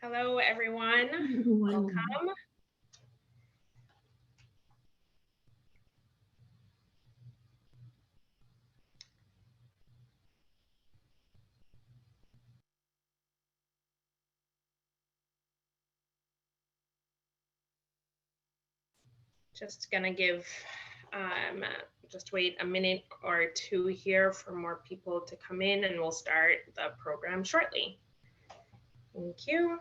Hello, everyone. Welcome. Just gonna give, just wait a minute or two here for more people to come in, and we'll start the program shortly. Thank you.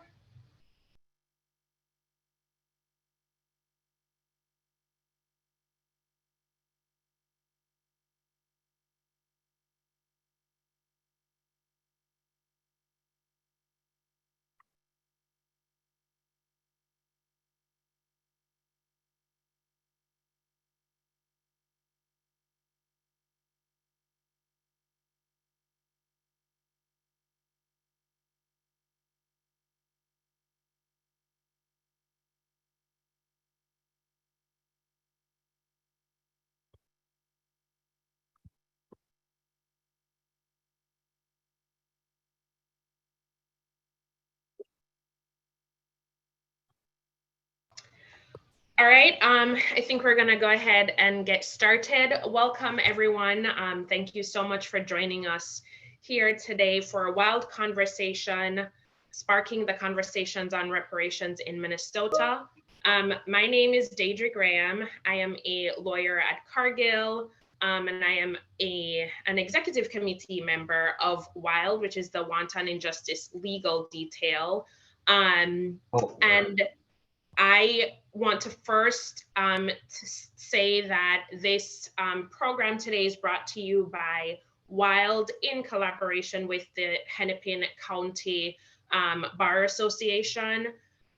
All right, I think we're gonna go ahead and get started. Welcome, everyone. Thank you so much for joining us here today for a wild conversation, sparking the conversations on reparations in Minnesota. My name is Deidre Graham. I am a lawyer at Cargill, and I am an executive committee member of WILD, which is the Wanton Injustice Legal Detail. And I want to first say that this program today is brought to you by WILD in collaboration with the Hennepin County Bar Association.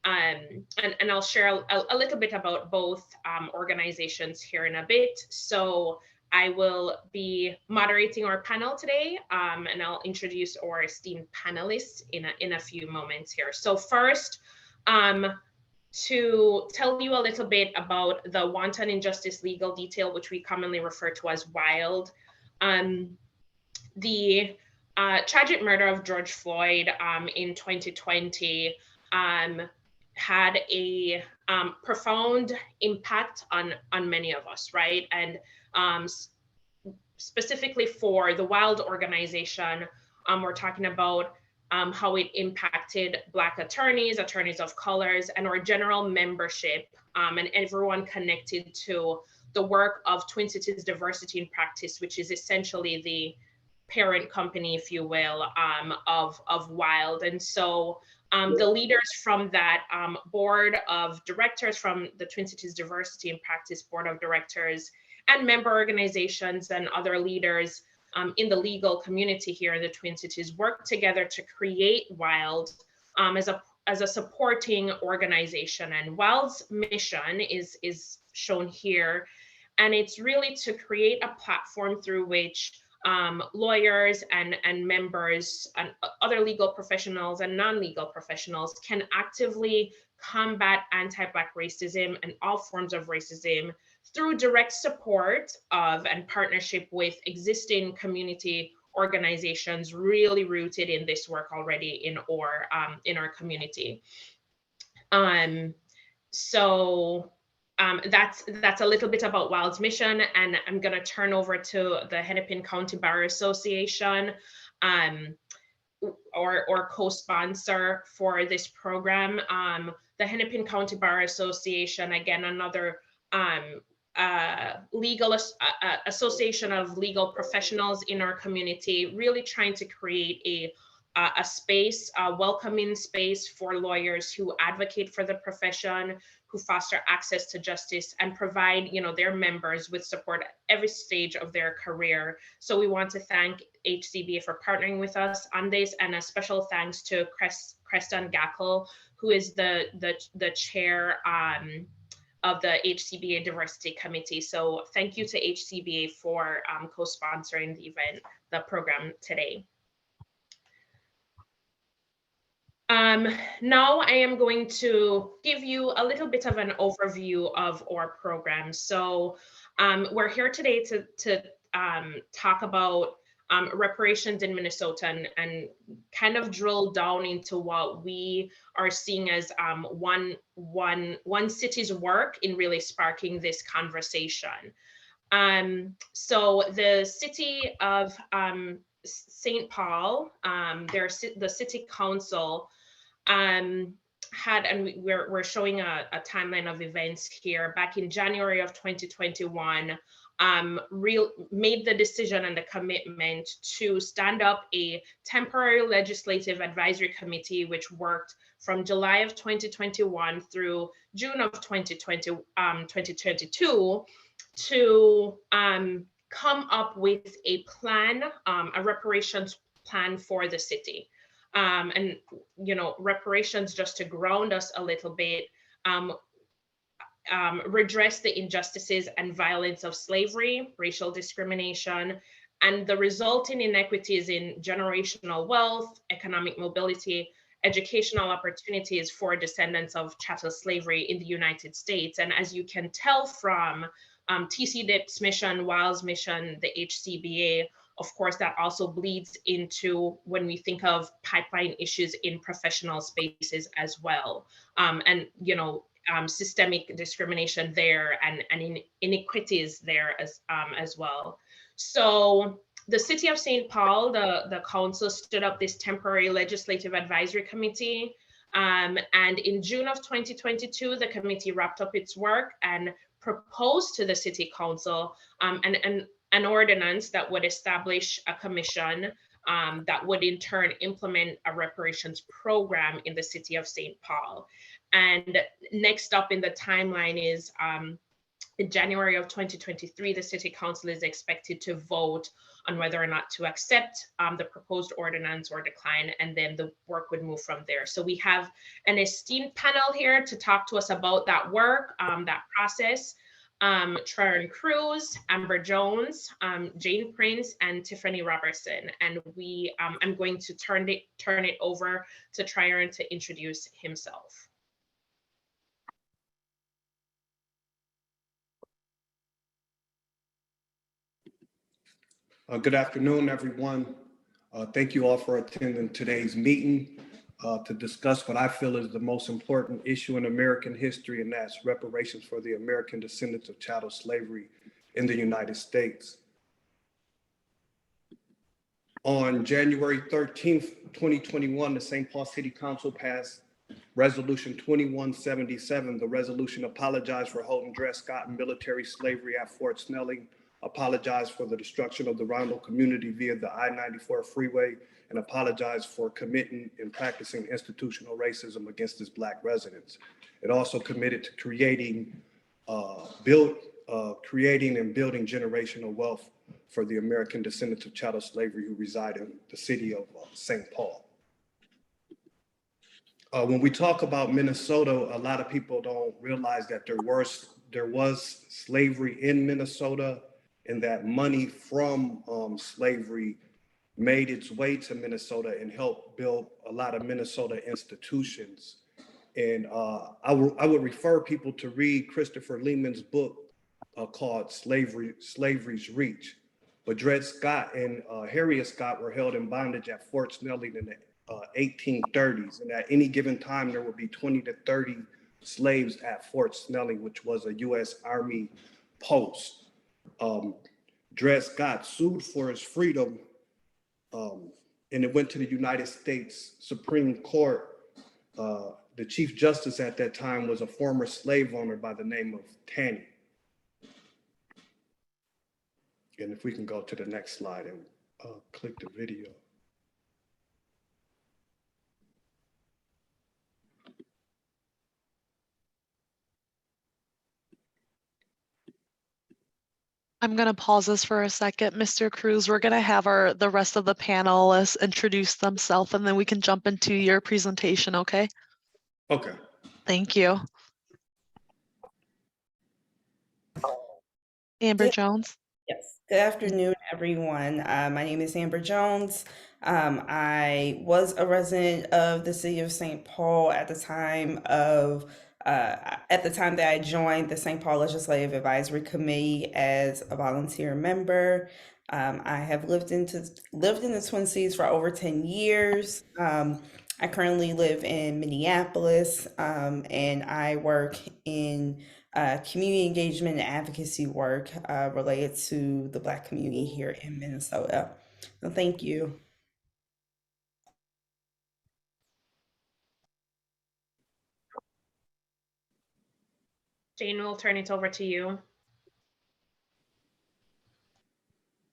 And I'll share a little bit about both organizations here in a bit. So I will be moderating our panel today, and I'll introduce our esteemed panelists in a few moments here. So first, to tell you a little bit about the Wanton Injustice Legal Detail, which we commonly refer to as WILD. The tragic murder of George Floyd in 2020 had a profound impact on many of us, right? And specifically for the WILD organization, we're talking about how it impacted Black attorneys, attorneys of colors, and our general membership, and everyone connected to the work of Twin Cities Diversity in Practice, which is essentially the parent company, if you will, of WILD. And so the leaders from that board of directors, from the Twin Cities Diversity in Practice board of directors, and member organizations and other leaders in the legal community here in the Twin Cities work together to create WILD as a supporting organization. And WILD's mission is shown here, and it's really to create a platform through which lawyers and members and other legal professionals and non-legal professionals can actively combat anti-Black racism and all forms of racism through direct support of and partnership with existing community organizations really rooted in this work already in our community. So that's a little bit about WILD's mission, and I'm going to turn over to the Hennepin County Bar Association, or co-sponsor for this program. The Hennepin County Bar Association, again, another legal association of legal professionals in our community, really trying to create a space, a welcoming space for lawyers who advocate for the profession, who foster access to justice, and provide, their members with support at every stage of their career. So we want to thank HCBA for partnering with us on this, and a special thanks to Creston Gackel, who is the chair of the HCBA Diversity Committee. So thank you to HCBA for co-sponsoring the program today. Now I am going to give you a little bit of an overview of our program. So we're here today to talk about reparations in Minnesota, and kind of drill down into what we are seeing as one city's work in really sparking this conversation. So the city of St. Paul, the city council had, and we're showing a timeline of events here, back in January of 2021, made the decision and the commitment to stand up a temporary legislative advisory committee, which worked from July of 2021 through June of 2022, to come up with a plan, a reparations plan for the city. And, you know, reparations, just to ground us a little bit, redress the injustices and violence of slavery, racial discrimination, and the resulting inequities in generational wealth, economic mobility, educational opportunities for descendants of chattel slavery in the United States. And as you can tell from TCDIP's mission, WILE's mission, the HCBA, of course, that also bleeds into when we think of pipeline issues in professional spaces as well. And, you know, systemic discrimination there, and inequities there as well. So the city of St. Paul, the council stood up this temporary legislative advisory committee. And in June of 2022, the committee wrapped up its work and proposed to the city council an ordinance that would establish a commission that would in turn implement a reparations program in the city of St. Paul. And next up in the timeline is in January of 2023, the city council is expected to vote on whether or not to accept the proposed ordinance or decline, and then the work would move from there. So we have an esteemed panel here to talk to us about that work, that process. Tryon Cruz, Amber Jones, Jane Prince, and Tiffany Roberson. And I'm going to turn it over to Tryon to introduce himself. Good afternoon, everyone. Thank you all for attending today's meeting to discuss what I feel is the most important issue in American history, and that's reparations for the American descendants of chattel slavery in the United States. On January 13th, 2021, the St. Paul City Council passed Resolution 2177. The resolution apologized for holding Dred Scott and military slavery at Fort Snelling, apologized for the destruction of the Rondo community via the I-94 freeway, and apologized for committing and practicing institutional racism against its Black residents. It also committed to creating and building generational wealth for the American descendants of chattel slavery who reside in the city of St. Paul. When we talk about Minnesota, a lot of people don't realize that there was slavery in Minnesota, and that money from slavery made its way to Minnesota and helped build a lot of Minnesota institutions. And I would refer people to read Christopher Lehman's book called Slavery's Reach. But Dred Scott and Harriet Scott were held in bondage at Fort Snelling in the 1830s. And at any given time, there would be 20 to 30 slaves at Fort Snelling, which was a U.S. Army post. Dred Scott sued for his freedom, and it went to the United States Supreme Court. The Chief Justice at that time was a former slave owner by the name of Taney. And if we can go to the next slide and click the video. I'm going to pause this for a second, Mr. Cruz. We're going to have the rest of the panelists introduce themselves, and then we can jump into your presentation, okay? Okay. Thank you. Amber Jones. Yes. Good afternoon, everyone. My name is Amber Jones. I was a resident of the city of St. Paul at the time that I joined the St. Paul Legislative Advisory Committee as a volunteer member. I have lived in the Twin Cities for over 10 years. I currently live in Minneapolis, and I work in community engagement and advocacy work related to the Black community here in Minnesota. So thank you. Jane, we'll turn it over to you.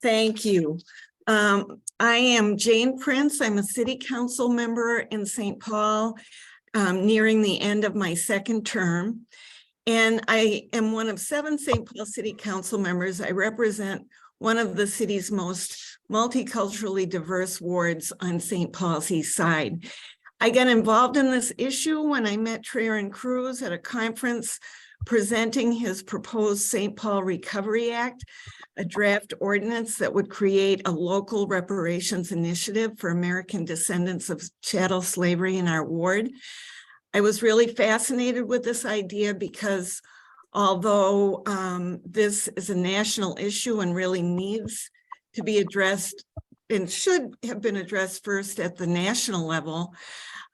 Thank you. I am Jane Prince. I'm a city council member in St. Paul, nearing the end of my second term. And I am one of 7 St. Paul City Council members. I represent one of the city's most multiculturally diverse wards on St. Paul's East Side. I got involved in this issue when I met Tryon Johnson at a conference presenting his proposed St. Paul Recovery Act, a draft ordinance that would create a local reparations initiative for American descendants of chattel slavery in our ward. I was really fascinated with this idea because although this is a national issue and really needs to be addressed and should have been addressed first at the national level,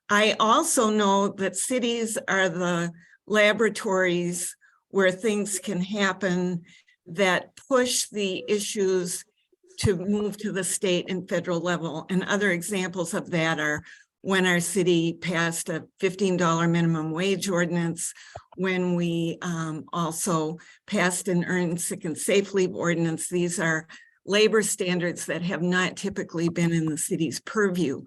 I also know that cities are the laboratories where things can happen that push the issues to move to the state and federal level. And other examples of that are when our city passed a $15 minimum wage ordinance, when we also passed an earned sick and safe leave ordinance. These are labor standards that have not typically been in the city's purview.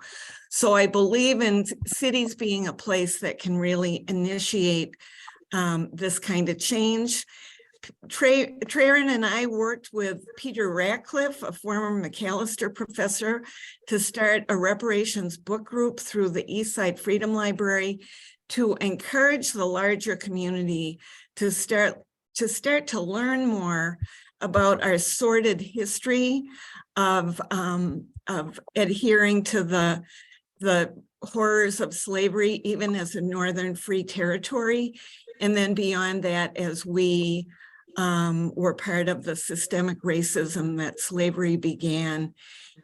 So I believe in cities being a place that can really initiate this kind of change. Tryon and I worked with Peter Ratcliffe, a former McAllister professor, to start a reparations book group through the Eastside Freedom Library to encourage the larger community to start to learn more about our sordid history of adhering to the horrors of slavery, even as a Northern free territory. And then beyond that, as we were part of the systemic racism that slavery began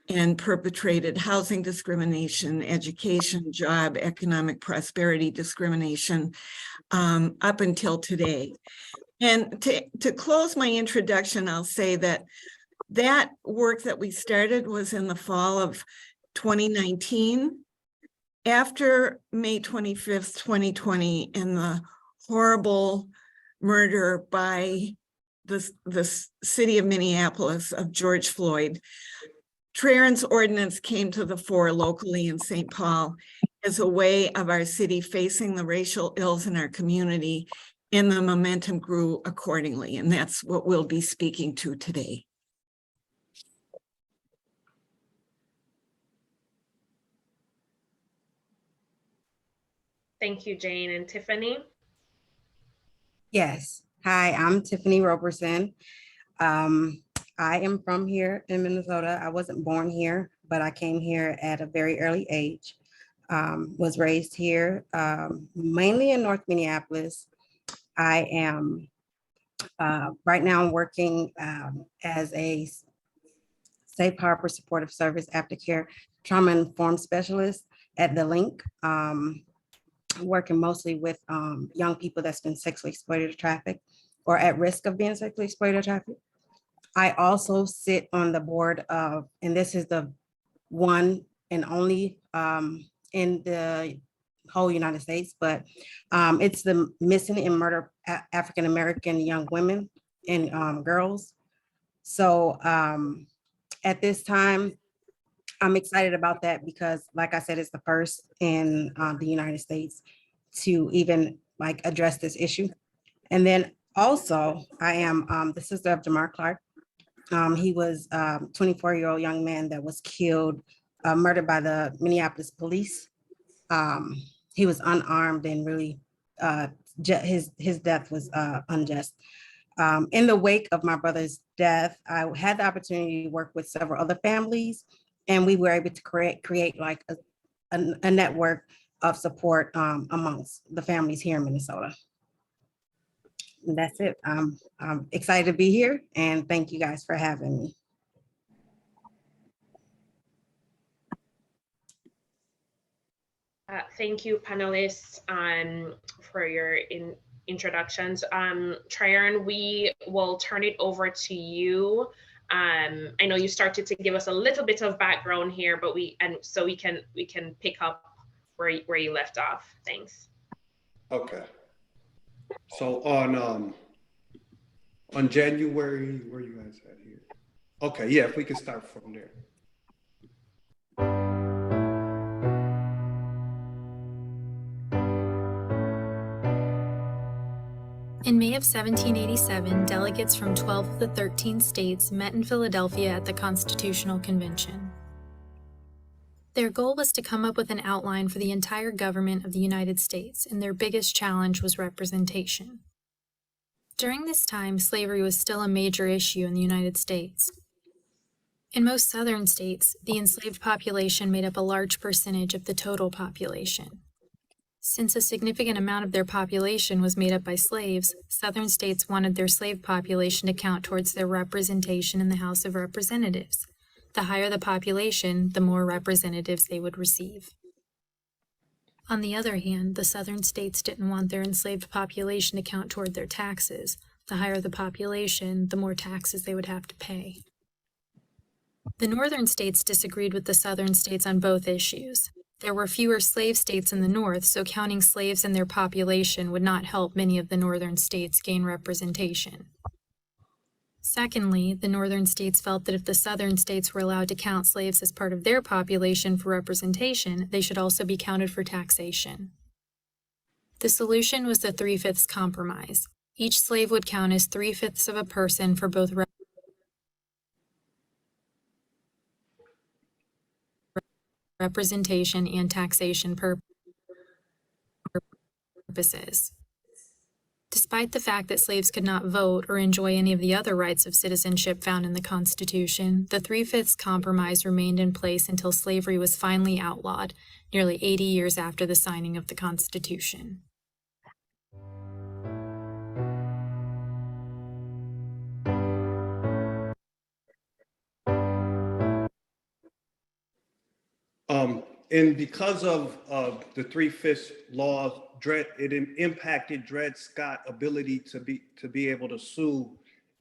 and perpetrated to discrimination, education, job, economic prosperity discrimination up until today. And to close my introduction, I'll say that work that we started was in the fall of 2019. After May 25th, 2020, and the horrible murder by the city of Minneapolis of George Floyd, Tryon's ordinance came to the fore locally in St. Paul as a way of our city facing the racial ills in our community, and the momentum grew accordingly. And that's what we'll be speaking to today. Thank you, Jane. And Tiffany? Yes. Hi, I'm Tiffany Roberson. I am from here in Minnesota. I wasn't born here, but I came here at a very early age. Was raised here, mainly in North Minneapolis. I am right now working as a Safe Harbor Supportive Service Aftercare Trauma Informed Specialist at the Link. Working mostly with young people that's been sexually exploited or trafficked or at risk of being sexually exploited or trafficked. I also sit on the board of, and this is the one and only in the whole United States, but it's the Missing and Murder African-American Young Women and Girls. So at this time, I'm excited about that because, like I said, it's the first in the United States to even like address this issue. And then also, I am the sister of Jamar Clark. He was a 24-year-old young man that was killed, murdered by the Minneapolis police. He was unarmed and really, his death was unjust. In the wake of my brother's death, I had the opportunity to work with several other families, and we were able to create like a network of support amongst the families here in Minnesota. And that's it. I'm excited to be here, and thank you guys for having me. Thank you, panelists, for your introductions. Tryon, we will turn it over to you. I know you started to give us a little bit of background here, but we can pick up where you left off. Thanks. Okay. So on January, where you guys at here? Okay, yeah, if we can start from there. In May of 1787, delegates from 12 of the 13 states met in Philadelphia at the Constitutional Convention. Their goal was to come up with an outline for the entire government of the United States, and their biggest challenge was representation. During this time, slavery was still a major issue in the United States. In most southern states, the enslaved population made up a large percentage of the total population. Since a significant amount of their population was made up by slaves, southern states wanted their slave population to count towards their representation in the House of Representatives. The higher the population, the more representatives they would receive. On the other hand, the southern states didn't want their enslaved population to count toward their taxes. The higher the population, the more taxes they would have to pay. The northern states disagreed with the southern states on both issues. There were fewer slave states in the north, so counting slaves in their population would not help many of the northern states gain representation. Secondly, the northern states felt that if the southern states were allowed to count slaves as part of their population for representation, they should also be counted for taxation. The solution was the 3/5 compromise. Each slave would count as 3/5 of a person for both representation and taxation purposes. Despite the fact that slaves could not vote or enjoy any of the other rights of citizenship found in the Constitution, the 3/5 compromise remained in place until slavery was finally outlawed, nearly 80 years after the signing of the Constitution. And because of the 3/5 law, it impacted Dred Scott's ability to be able to sue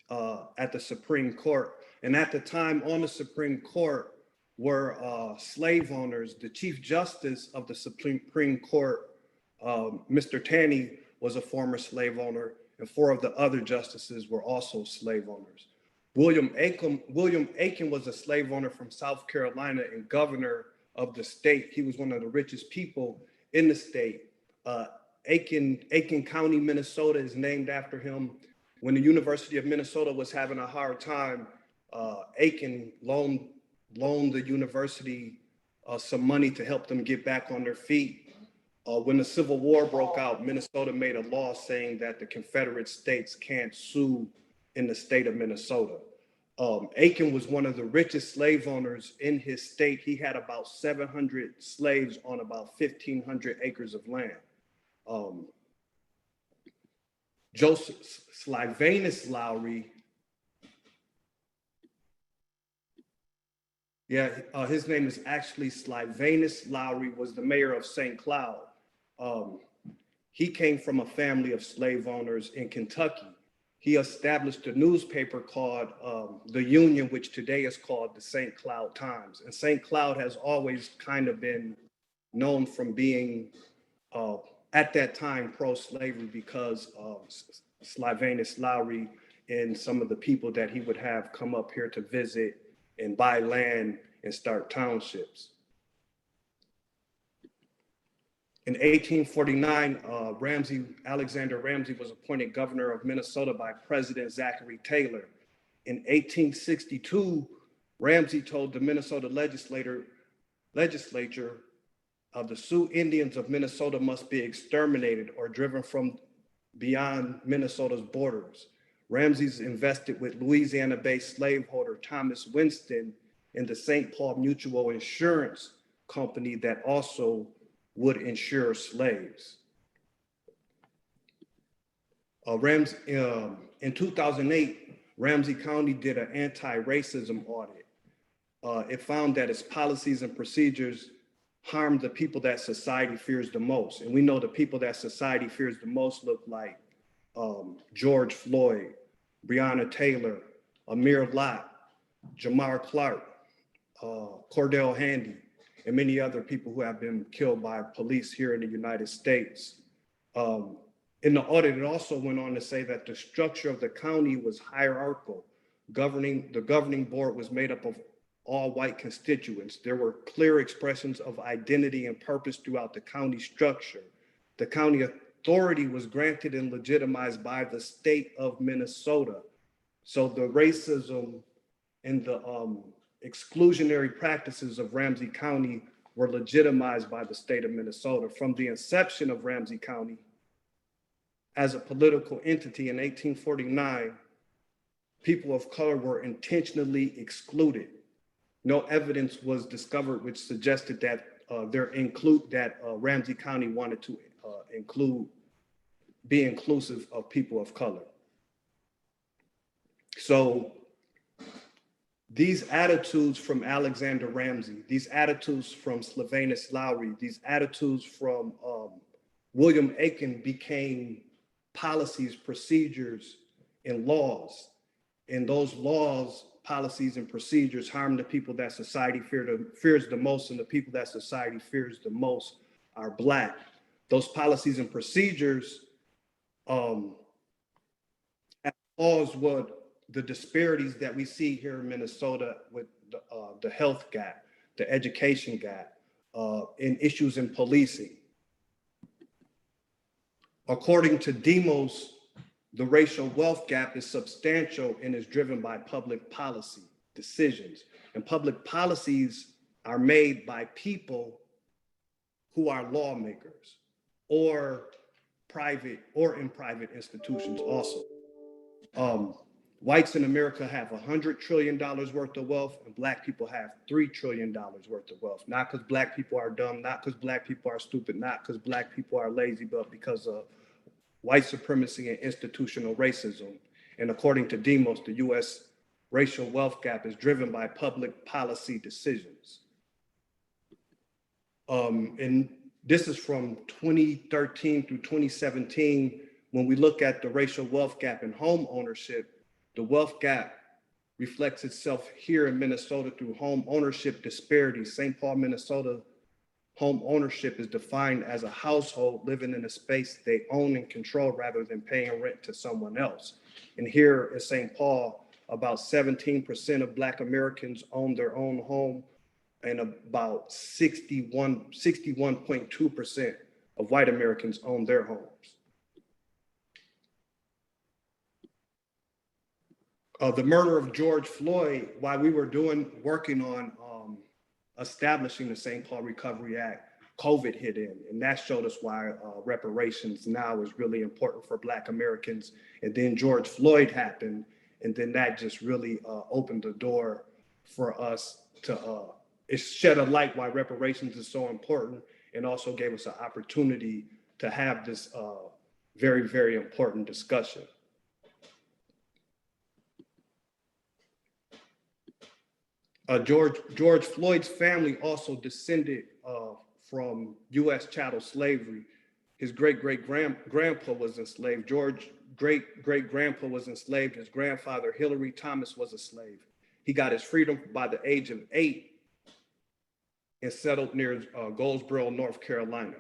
at the Supreme Court. And at the time on the Supreme Court were slave owners. The Chief Justice of the Supreme Court, Mr. Taney, was a former slave owner, and 4 of the other justices were also slave owners. William Aiken was a slave owner from South Carolina and governor of the state. He was one of the richest people in the state. Aiken County, Minnesota is named after him. When the University of Minnesota was having a hard time, Aiken loaned the university some money to help them get back on their feet. When the Civil War broke out, Minnesota made a law saying that the Confederate states can't sue in the state of Minnesota. Aiken was one of the richest slave owners in his state. He had about 700 slaves on about 1,500 acres of land. Joseph Sylvanus Lowry, his name is actually Sylvanus Lowry, was the mayor of St. Cloud. He came from a family of slave owners in Kentucky. He established a newspaper called The Union, which today is called the St. Cloud Times. And St. Cloud has always kind of been known from being, at that time, pro-slavery because of Sylvanus Lowry and some of the people that he would have come up here to visit and buy land and start townships. In 1849, Alexander Ramsey was appointed governor of Minnesota by President Zachary Taylor. In 1862, Ramsey told the Minnesota legislature the Sioux Indians of Minnesota must be exterminated or driven from beyond Minnesota's borders. Ramsey's invested with Louisiana-based slaveholder Thomas Winston in the St. Paul Mutual Insurance Company that also would insure slaves. In 2008, Ramsey County did an anti-racism audit. It found that its policies and procedures harm the people that society fears the most. And we know the people that society fears the most look like George Floyd, Breonna Taylor, Amir Lott, Jamar Clark, Cordell Handy, and many other people who have been killed by police here in the United States. In the audit, it also went on to say that the structure of the county was hierarchical. The governing board was made up of all white constituents. There were clear expressions of identity and purpose throughout the county structure. The county authority was granted and legitimized by the state of Minnesota. So the racism and the exclusionary practices of Ramsey County were legitimized by the state of Minnesota. From the inception of Ramsey County as a political entity in 1849, people of color were intentionally excluded. No evidence was discovered which suggested that Ramsey County wanted to be inclusive of people of color. So these attitudes from Alexander Ramsey, these attitudes from Sylvanus Lowry, these attitudes from William Aiken became policies, procedures, and laws. And those laws, policies, and procedures harm the people that society fears the most, and the people that society fears the most are Black. Those policies and procedures have caused the disparities that we see here in Minnesota with the health gap, the education gap, and issues in policing. According to Demos, the racial wealth gap is substantial and is driven by public policy decisions. And public policies are made by people who are lawmakers or in private institutions also. Whites in America have $100 trillion worth of wealth, and Black people have $3 trillion worth of wealth. Not because Black people are dumb, not because Black people are stupid, not because Black people are lazy, but because of white supremacy and institutional racism. And according to Demos, the US racial wealth gap is driven by public policy decisions. And this is from 2013 through 2017. When we look at the racial wealth gap in home ownership, the wealth gap reflects itself here in Minnesota through home ownership disparities. St. Paul, Minnesota, home ownership is defined as a household living in a space they own and control rather than paying rent to someone else. And here in St. Paul, about 17% of Black Americans own their own home, and about 61.2% of white Americans own their homes. The murder of George Floyd, while we were working on establishing the St. Paul Recovery Act, COVID hit in, and that showed us why reparations now is really important for Black Americans. And then George Floyd happened, and then that just really opened the door for us to, it shed a light why reparations is so important, and also gave us an opportunity to have this very, very important discussion. George Floyd's family also descended from U.S. chattel slavery. His great-great-grandpa was enslaved. George's great-great-grandpa was enslaved. His grandfather, Hillary Thomas, was a slave. He got his freedom by the age of 8 and settled near Goldsboro, North Carolina.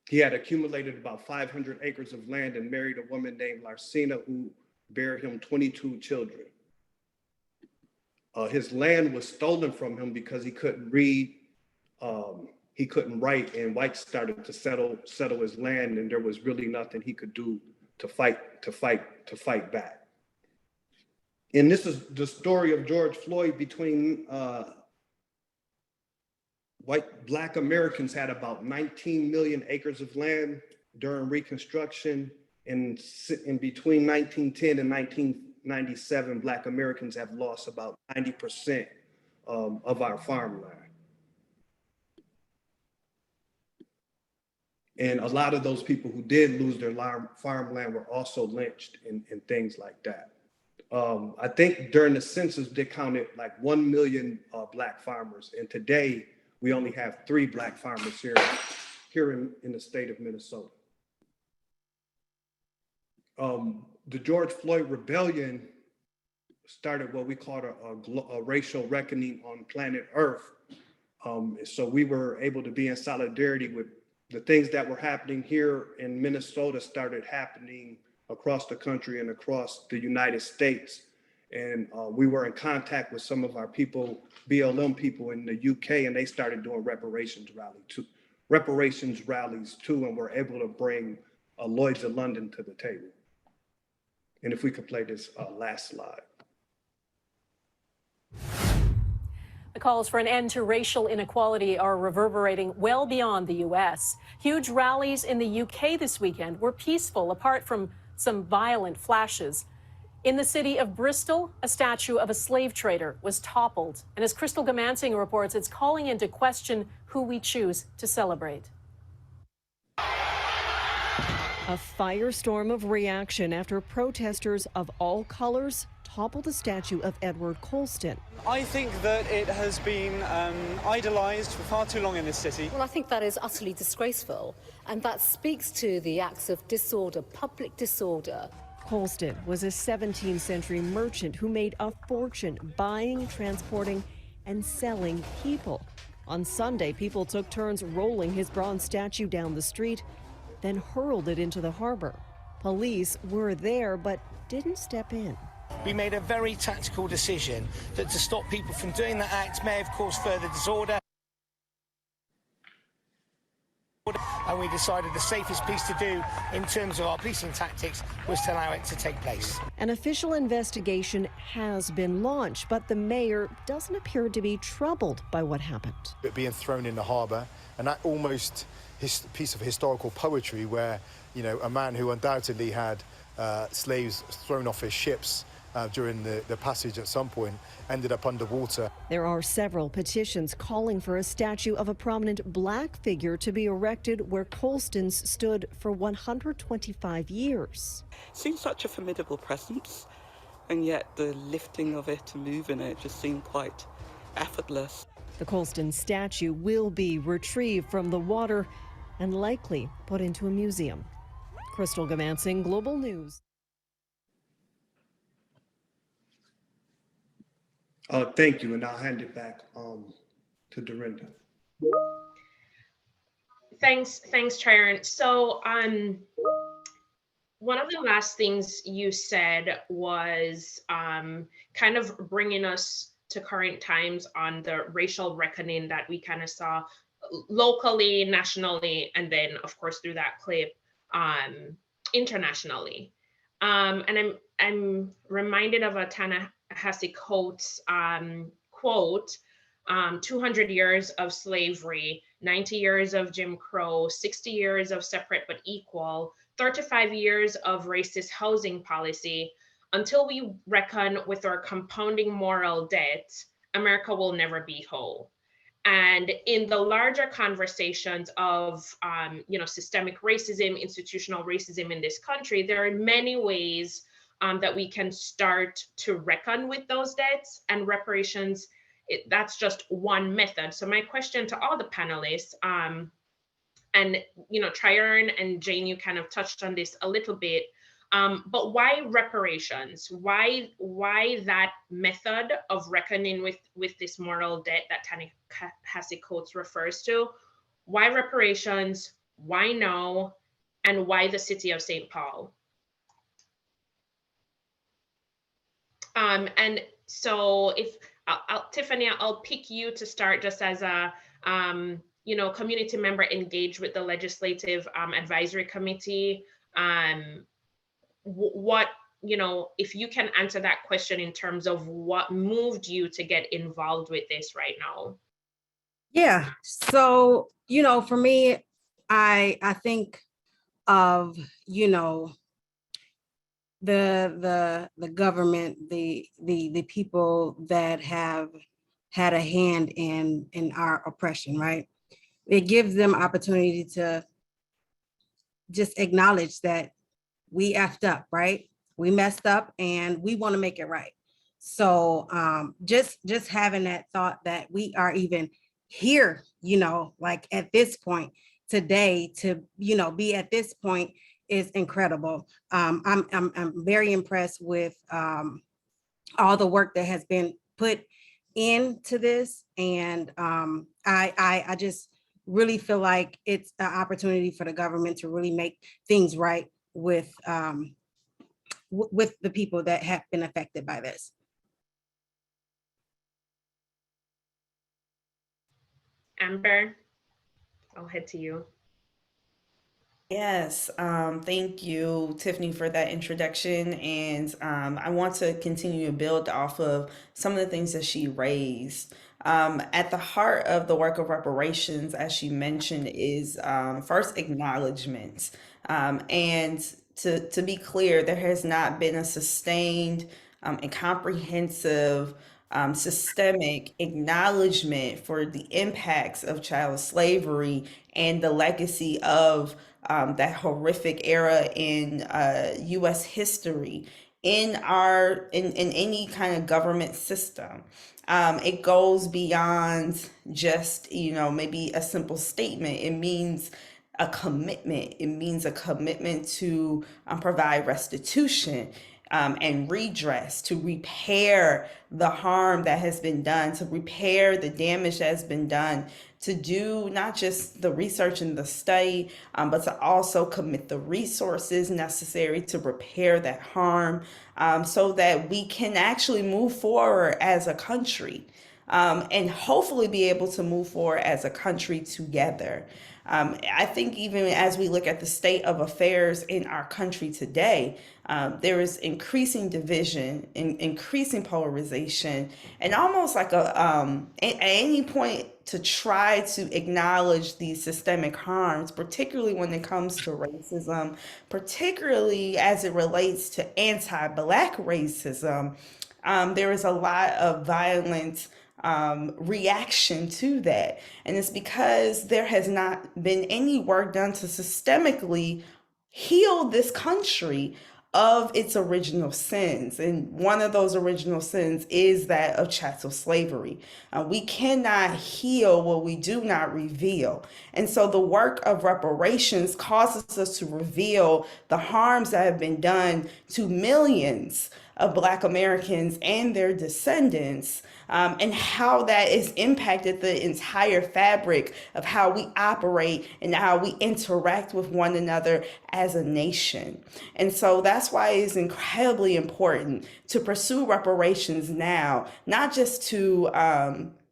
He had accumulated about 500 acres of land and married a woman named Larsina, who bare him 22 children. His land was stolen from him because he couldn't read, he couldn't write, and whites started to settle his land, and there was really nothing he could do to fight back. And this is the story of George Floyd. Between Black Americans had about 19 million acres of land during Reconstruction, and in between 1910 and 1997, Black Americans have lost about 90% of our farmland. And a lot of those people who did lose their farmland were also lynched and things like that. I think during the census, they counted like 1 million Black farmers. And today, we only have 3 Black farmers here in the state of Minnesota. The George Floyd rebellion started what we called a racial reckoning on planet Earth. So we were able to be in solidarity with the things that were happening here in Minnesota started happening across the country and across the United States. And we were in contact with some of our people, BLM people in the UK, and they started doing reparations rallies too, and were able to bring Lloyd's of London to the table. And if we could play this last slide. The calls for an end to racial inequality are reverberating well beyond the U.S. Huge rallies in the UK this weekend were peaceful, apart from some violent flashes. In the city of Bristol, a statue of a slave trader was toppled. And as Crystal Gamansing reports, it's calling into question who we choose to celebrate. A firestorm of reaction after protesters of all colors toppled the statue of Edward Colston. I think that it has been idolised for far too long in this city. Well, I think that is utterly disgraceful, and that speaks to the acts of disorder, public disorder. Colston was a 17th century merchant who made a fortune buying, transporting, and selling people. On Sunday, people took turns rolling his bronze statue down the street, then hurled it into the harbor. Police were there, but didn't step in. We made a very tactical decision that to stop people from doing that act may have caused further disorder. And we decided the safest piece to do in terms of our policing tactics was to allow it to take place. An official investigation has been launched, but the mayor doesn't appear to be troubled by what happened. It being thrown in the harbour, and that almost piece of historical poetry where, you know, a man who undoubtedly had slaves thrown off his ships during the passage at some point ended up underwater. There are several petitions calling for a statue of a prominent black figure to be erected where Colston's stood for 125 years. Seems such a formidable presence, and yet the lifting of it and moving it just seemed quite effortless. The Colston statue will be retrieved from the water and likely put into a museum. Crystal Gamansing, Global News. Thank you, and I'll hand it back to Dorinda. Thanks, Tryon. So one of the last things you said was kind of bringing us to current times on the racial reckoning that we kind of saw locally, nationally, and then of course through that clip internationally. And I'm reminded of a Ta-Nehisi Coates quote, 200 years of slavery, 90 years of Jim Crow, 60 years of separate but equal, 35 years of racist housing policy. Until we reckon with our compounding moral debt, America will never be whole. And in the larger conversations of systemic racism, institutional racism in this country, there are many ways that we can start to reckon with those debts, and reparations, that's just one method. So my question to all the panelists, and Tryon and Jane, you kind of touched on this a little bit, but why reparations? Why that method of reckoning with this moral debt that Ta-Nehisi Coates refers to? Why reparations? Why no? And why the city of St. Paul? And so if Tiffany, I'll pick you to start, just as a community member engaged with the Legislative Advisory Committee. What, if you can answer that question in terms of what moved you to get involved with this right now. Yeah, so, for me, I think of, the government, the people that have had a hand in our oppression, right? It gives them opportunity to just acknowledge that we effed up, right? We messed up and we want to make it right. So just having that thought that we are even here, like at this point today, to, be at this point is incredible. I'm very impressed with all the work that has been put into this. And I just really feel like it's an opportunity for the government to really make things right with the people that have been affected by this. Amber, I'll head to you. Yes, thank you, Tiffany, for that introduction. And I want to continue to build off of some of the things that she raised. At the heart of the work of reparations, as she mentioned, is first acknowledgement. And to be clear, there has not been a sustained and comprehensive systemic acknowledgement for the impacts of child slavery and the legacy of that horrific era in U.S. history in any kind of government system. It goes beyond just, maybe a simple statement. It means a commitment. It means a commitment to provide restitution and redress, to repair the harm that has been done, to repair the damage that has been done, to do not just the research and the study, but to also commit the resources necessary to repair that harm, so that we can actually move forward as a country, and hopefully be able to move forward as a country together. I think even as we look at the state of affairs in our country today, there is increasing division, increasing polarization, and almost like at any point to try to acknowledge these systemic harms, particularly when it comes to racism, particularly as it relates to anti-Black racism. There is a lot of violent reaction to that. And it's because there has not been any work done to systemically heal this country of its original sins. And one of those original sins is that of chattel slavery. We cannot heal what we do not reveal. And so the work of reparations causes us to reveal the harms that have been done to millions of Black Americans and their descendants, and how that has impacted the entire fabric of how we operate and how we interact with one another as a nation. And so that's why it's incredibly important to pursue reparations now, not just to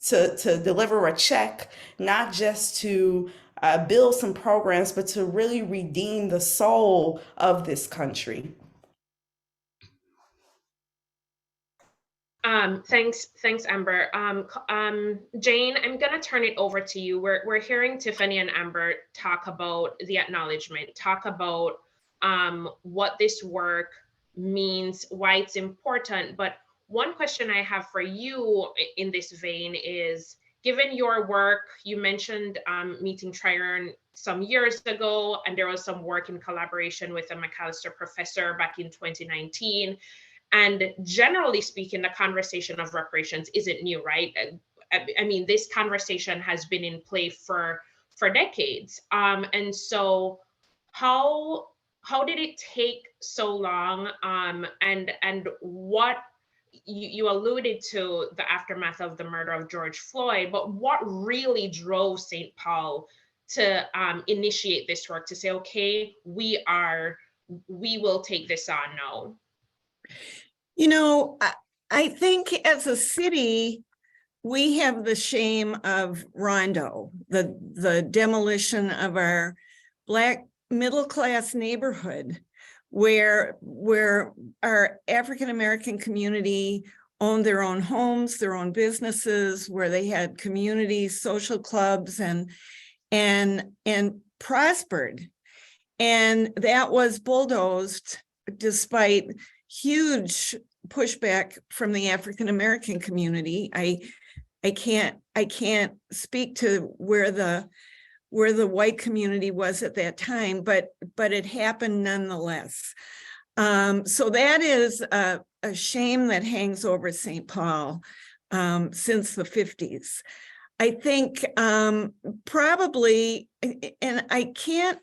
deliver a check, not just to build some programs, but to really redeem the soul of this country. Thanks, Amber. Jane, I'm gonna turn it over to you. We're hearing Tiffany and Amber talk about the acknowledgement, talk about what this work means, why it's important. But one question I have for you in this vein is, given your work, you mentioned meeting Tryon some years ago, and there was some work in collaboration with a McAllister professor back in 2019. And generally speaking, the conversation of reparations isn't new, right? I mean, this conversation has been in play for decades. And so how did it take so long? And what you alluded to the aftermath of the murder of George Floyd, but what really drove St. Paul to initiate this work, to say, okay, we will take this on now? I think as a city, we have the shame of Rondo, the demolition of our Black middle-class neighborhood, where our African-American community owned their own homes, their own businesses, where they had community social clubs and prospered. And that was bulldozed despite huge pushback from the African-American community. I can't speak to where the white community was at that time, but it happened nonetheless. So that is a shame that hangs over St. Paul since the 50s. I think probably, and I can't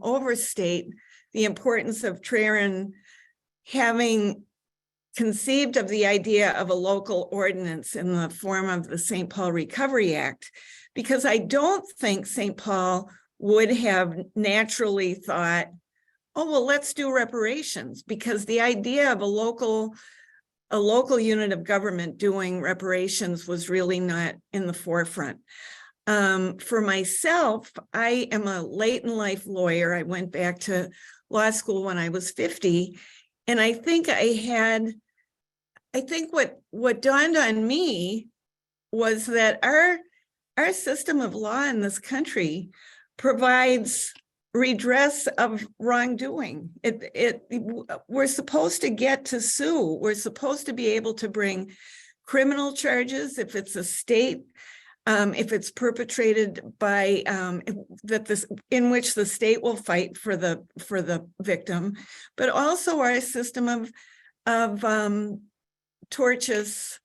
overstate the importance of Tryon having conceived of the idea of a local ordinance in the form of the St. Paul Recovery Act, because I don't think St. Paul would have naturally thought, oh, well, let's do reparations, because the idea of a local unit of government doing reparations was really not in the forefront. For myself, I am a late in life lawyer. I went back to law school when I was 50. And I think what dawned on me was that our system of law in this country provides redress of wrongdoing. We're supposed to get to sue. We're supposed to be able to bring criminal charges if it's a state, if it's perpetrated by in which the state will fight for the victim, but also our system of tortious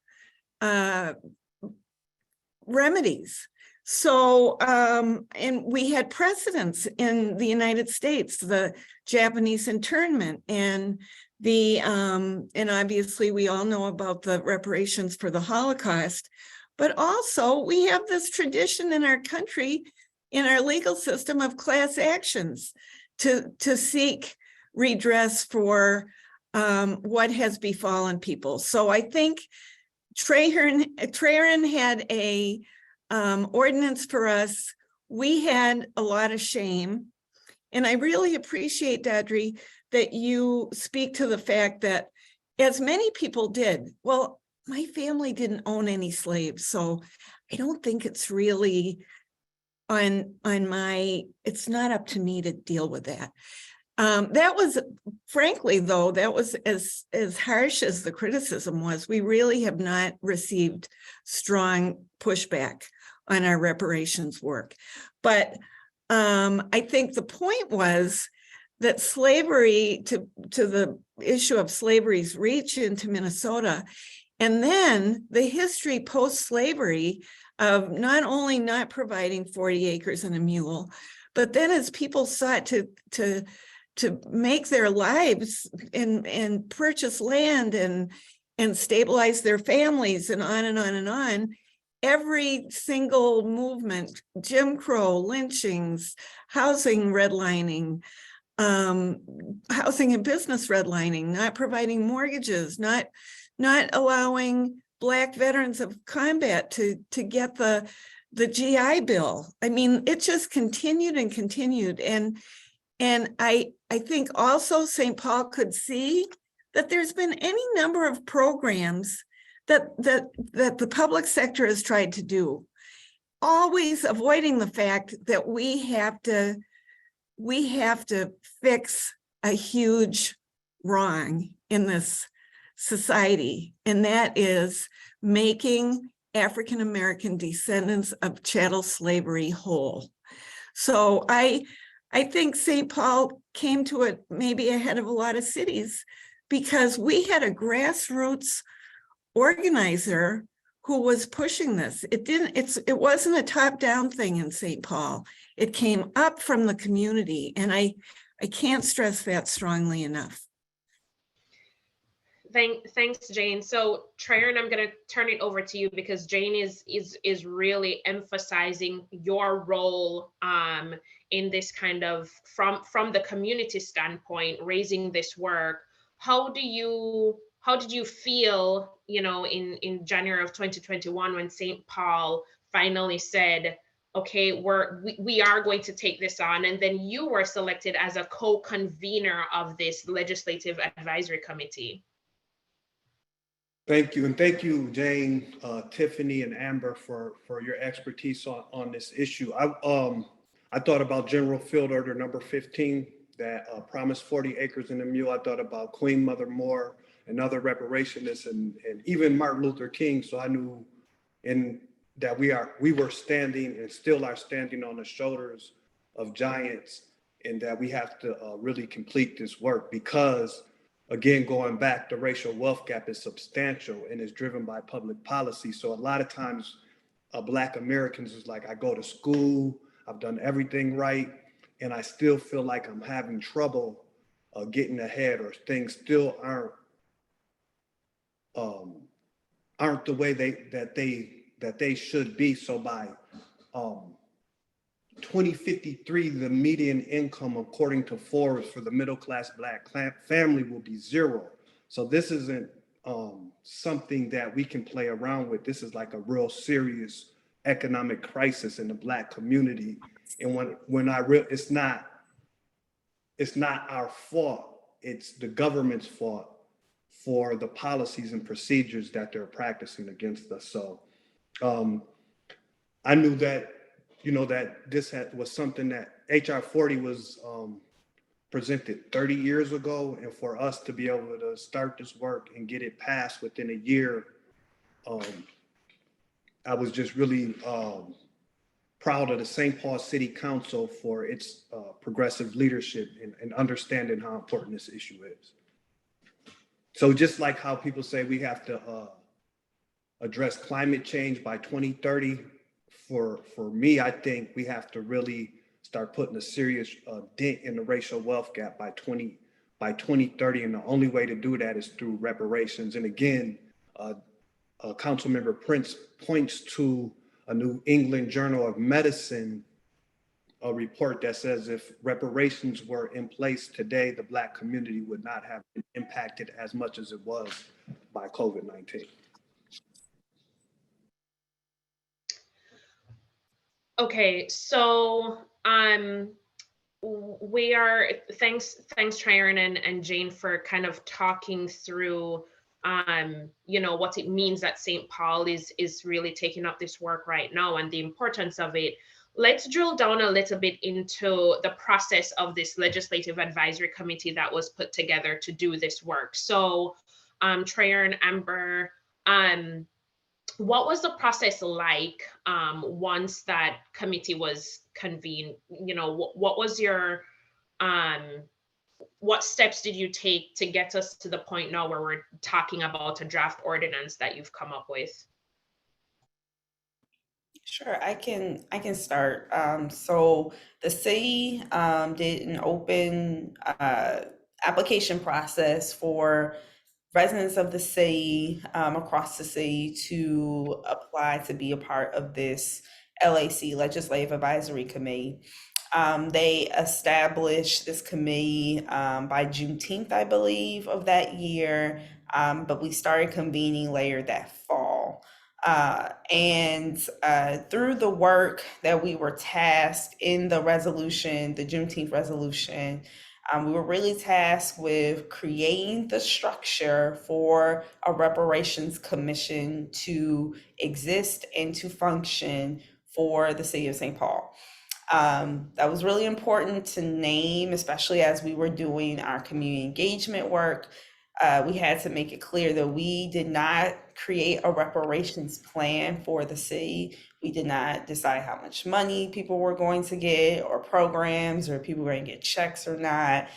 remedies. So, and we had precedents in the United States, the Japanese internment and and obviously we all know about the reparations for the Holocaust, but also we have this tradition in our country, in our legal system, of class actions to seek redress for what has befallen people. So I think Tryon had a ordinance for us. We had a lot of shame. And I really appreciate, Dodry, that you speak to the fact that, as many people did, well, my family didn't own any slaves, so I don't think it's really it's not up to me to deal with that. That was, frankly, though, that was as harsh as the criticism was. We really have not received strong pushback on our reparations work. But I think the point was that slavery, to the issue of slavery's reach into Minnesota, and then the history post-slavery of not only not providing 40 acres and a mule, but then as people sought to make their lives and purchase land and stabilize their families and on and on and on, every single movement, Jim Crow, lynchings, housing redlining, housing and business redlining, not providing mortgages, not allowing Black veterans of combat to get the GI Bill. I mean, it just continued and continued. And I think also St. Paul could see that there's been any number of programs that the public sector has tried to do, always avoiding the fact that we have to fix a huge wrong in this society, and that is making African-American descendants of chattel slavery whole. So I think St. Paul came to it maybe ahead of a lot of cities because we had a grassroots organizer who was pushing this. It wasn't a top-down thing in St. Paul. It came up from the community, and I can't stress that strongly enough. Thanks, Jane. So Tryon, I'm going to turn it over to you because Jane is really emphasizing your role in this kind of from the community standpoint, raising this work. How did you feel, in January of 2021 when St. Paul finally said, okay, we are going to take this on, and then you were selected as a co-convener of this legislative advisory committee? Thank you. And thank you, Jane, Tiffany, and Amber for your expertise on this issue. I thought about General Field Order number 15 that promised 40 acres and a mule. I thought about Queen Mother Moore and other reparationists and even Martin Luther King. So I knew that we were standing and still are standing on the shoulders of giants, and that we have to really complete this work because, again, going back, the racial wealth gap is substantial and is driven by public policy. So a lot of times Black Americans is like, I go to school, I've done everything right, and I still feel like I'm having trouble getting ahead, or things still aren't the way that they should be. So by 2053, the median income, according to Forbes, for the middle class Black family will be 0. So this isn't something that we can play around with. This is like a real serious economic crisis in the Black community. And when it's not our fault, it's the government's fault for the policies and procedures that they're practicing against us. So I knew that, that this was something that HR 40 was presented 30 years ago. And for us to be able to start this work and get it passed within a year, I was just really proud of the St. Paul City Council for its progressive leadership and understanding how important this issue is. So just like how people say we have to address climate change by 2030, for me, I think we have to really start putting a serious dent in the racial wealth gap by 2030. And the only way to do that is through reparations. And again, Councilmember Prince points to a New England Journal of Medicine, a report that says if reparations were in place today, the Black community would not have been impacted as much as it was by COVID-19. Okay, so we are, thanks Tryon and Jane for kind of talking through what it means that St. Paul is really taking up this work right now and the importance of it. Let's drill down a little bit into the process of this legislative advisory committee that was put together to do this work. So Tryon, Amber, what was the process like once that committee was convened? What was your, what steps did you take to get us to the point now where we're talking about a draft ordinance that you've come up with? Sure, I can start. So the city did an open application process for residents of the city across the city to apply to be a part of this LAC, Legislative Advisory Committee. They established this committee by Juneteenth, I believe, of that year, but we started convening later that fall. And through the work that we were tasked in the resolution, the Juneteenth resolution, we were really tasked with creating the structure for a reparations commission to exist and to function for the city of St. Paul. That was really important to name, especially as we were doing our community engagement work. We had to make it clear that we did not create a reparations plan for the city. We did not decide how much money people were going to get or programs or people were going to get checks or not.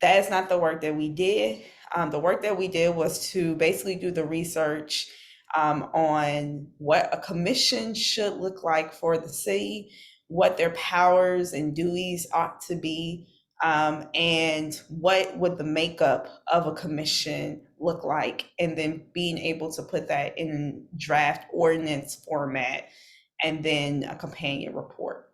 That is not the work that we did. The work that we did was to basically do the research on what a commission should look like for the city, what their powers and duties ought to be, and what would the makeup of a commission look like, and then being able to put that in draft ordinance format and then a companion report.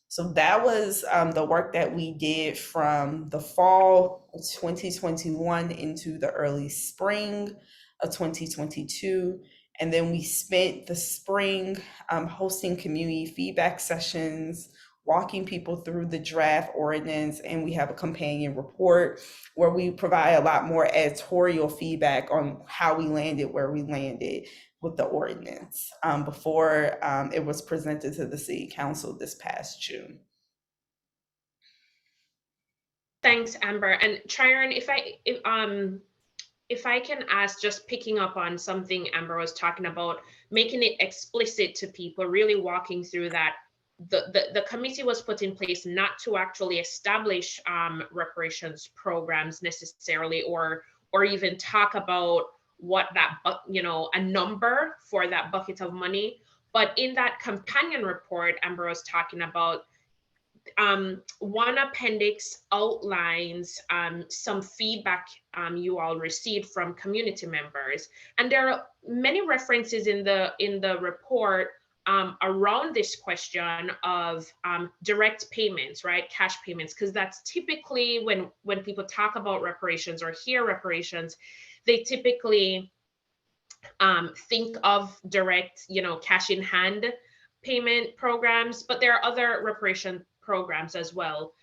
So that was the work that we did from the fall of 2021 into the early spring of 2022. And then we spent the spring hosting community feedback sessions, walking people through the draft ordinance, and we have a companion report where we provide a lot more editorial feedback on how we landed where we landed with the ordinance before it was presented to the City Council this past June. Thanks, Amber. And Tryon, if I can ask, just picking up on something Amber was talking about, making it explicit to people, really walking through that. The committee was put in place not to actually establish reparations programs necessarily, or even talk about what that, a number for that bucket of money, But in that companion report Amber was talking about, one appendix outlines some feedback you all received from community members, and there are many references in the report around this question of direct payments, right? Cash payments, because that's typically when people talk about reparations or hear reparations, they typically think of direct, cash in hand payment programs, but there are other reparation programs as well.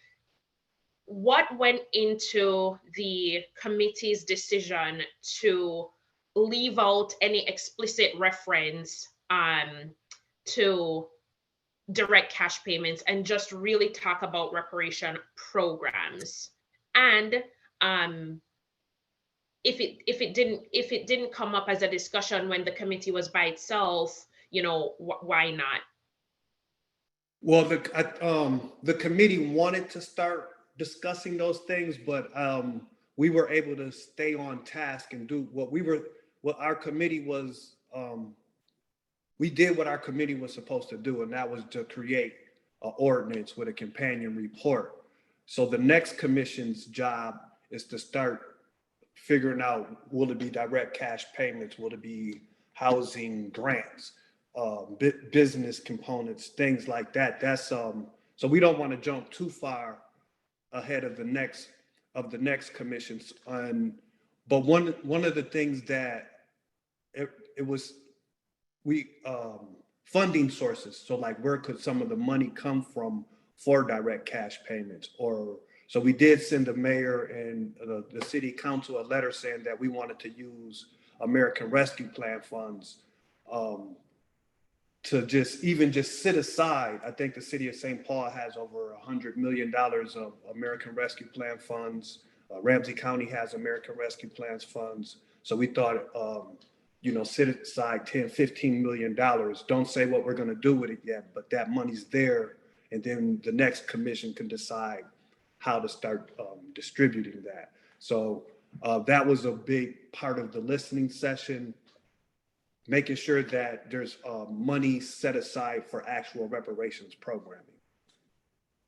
What went into the committee's decision to leave out any explicit reference to direct cash payments and just really talk about reparation programs? And if it didn't come up as a discussion when the committee was by itself, why not? Well, the committee wanted to start discussing those things, but we were able to stay on task and do what our committee was. We did what our committee was supposed to do, and that was to create an ordinance with a companion report. So the next commission's job is to start figuring out, will it be direct cash payments? Will it be housing grants, business components, things like that? That's so we don't want to jump too far ahead of the next commissions. But one of the things that it was, we funding sources. So like, where could some of the money come from for direct cash payments? So we did send the mayor and the city council a letter saying that we wanted to use American Rescue Plan funds to just sit aside. I think the city of St. Paul has over $100 million of American Rescue Plan funds. Ramsey County has American Rescue Plans funds. So we thought, set aside $10, $15 million. Don't say what we're going to do with it yet, but that money's there. And then the next commission can decide how to start distributing that. So that was a big part of the listening session, making sure that there's money set aside for actual reparations programming.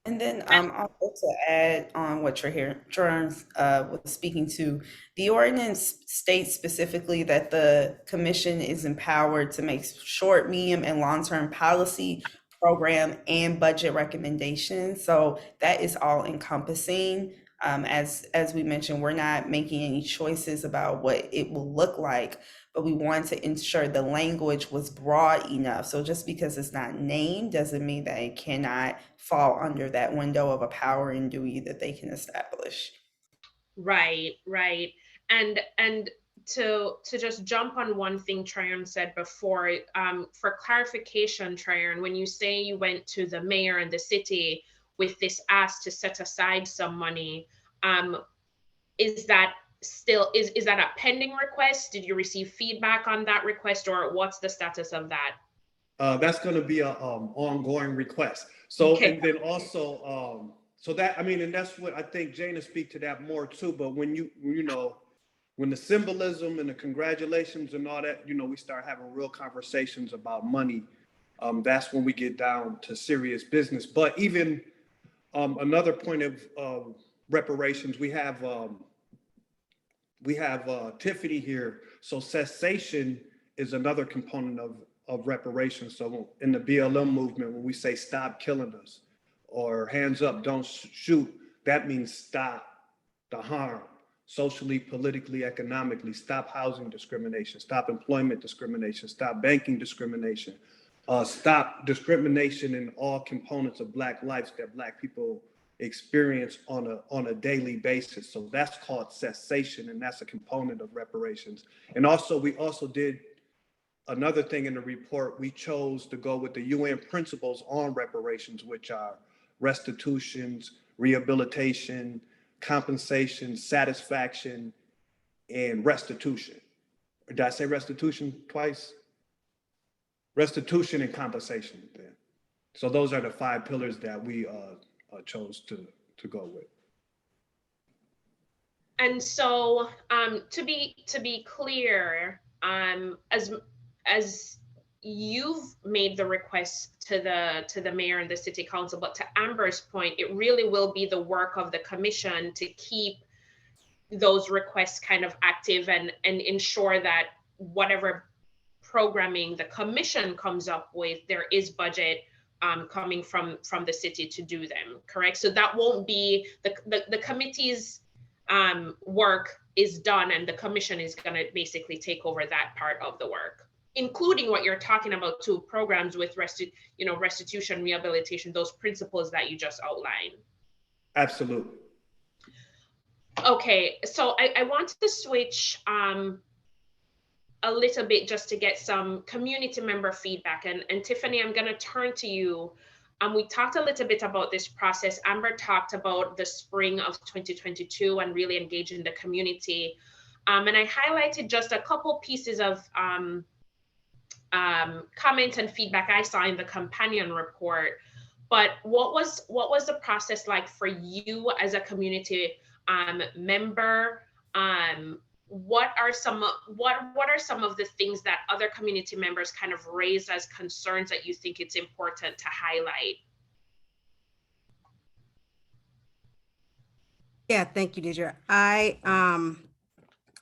And then also to add on what Tryon was speaking to, the ordinance states specifically that the commission is empowered to make short, medium, and long-term policy, program, and budget recommendations. So that is all encompassing. As we mentioned, we're not making any choices about what it will look like, but we want to ensure the language was broad enough. So just because it's not named doesn't mean that it cannot fall under that window of a power and duty that they can establish. Right. And to just jump on one thing Tryon said before, for clarification, Tryon, when you say you went to the mayor and the city with this ask to set aside some money, is that still, is that a pending request? Did you receive feedback on that request, or what's the status of that? That's going to be an ongoing request. So, okay. And then also, so that, and that's what I think Jane will speak to that more too. But when when the symbolism and the congratulations and all that, we start having real conversations about money. That's when we get down to serious business. But even another point of reparations, we have Tiffany here. So cessation is another component of reparations. So in the BLM movement, when we say stop killing us or hands up, don't shoot, that means stop the harm, socially, politically, economically, stop housing discrimination, stop employment discrimination, stop banking discrimination, stop discrimination in all components of Black lives that Black people experience on a daily basis. So that's called cessation, and that's a component of reparations. And also, we also did another thing in the report. We chose to go with the UN principles on reparations, which are restitutions, rehabilitation, compensation, satisfaction, and restitution. Did I say restitution twice? Restitution and compensation then. So those are the 5 pillars that we chose to go with. And so to be clear, as you've made the request to the mayor and the city council, but to Amber's point, it really will be the work of the commission to keep those requests kind of active and ensure that whatever programming the commission comes up with, there is budget coming from the city to do them, correct? So that won't be the committee's work is done, and the commission is going to basically take over that part of the work, including what you're talking about too, programs with restitution, rehabilitation, those principles that you just outlined. Absolutely. Okay, so I want to switch a little bit just to get some community member feedback. And Tiffany, I'm going to turn to you. We talked a little bit about this process. Amber talked about the spring of 2022 and really engaging the community. And I highlighted just a couple pieces of comments and feedback I saw in the companion report. But what was the process like for you as a community member? What are some of the things that other community members kind of raised as concerns that you think it's important to highlight? Yeah, thank you, Deidre.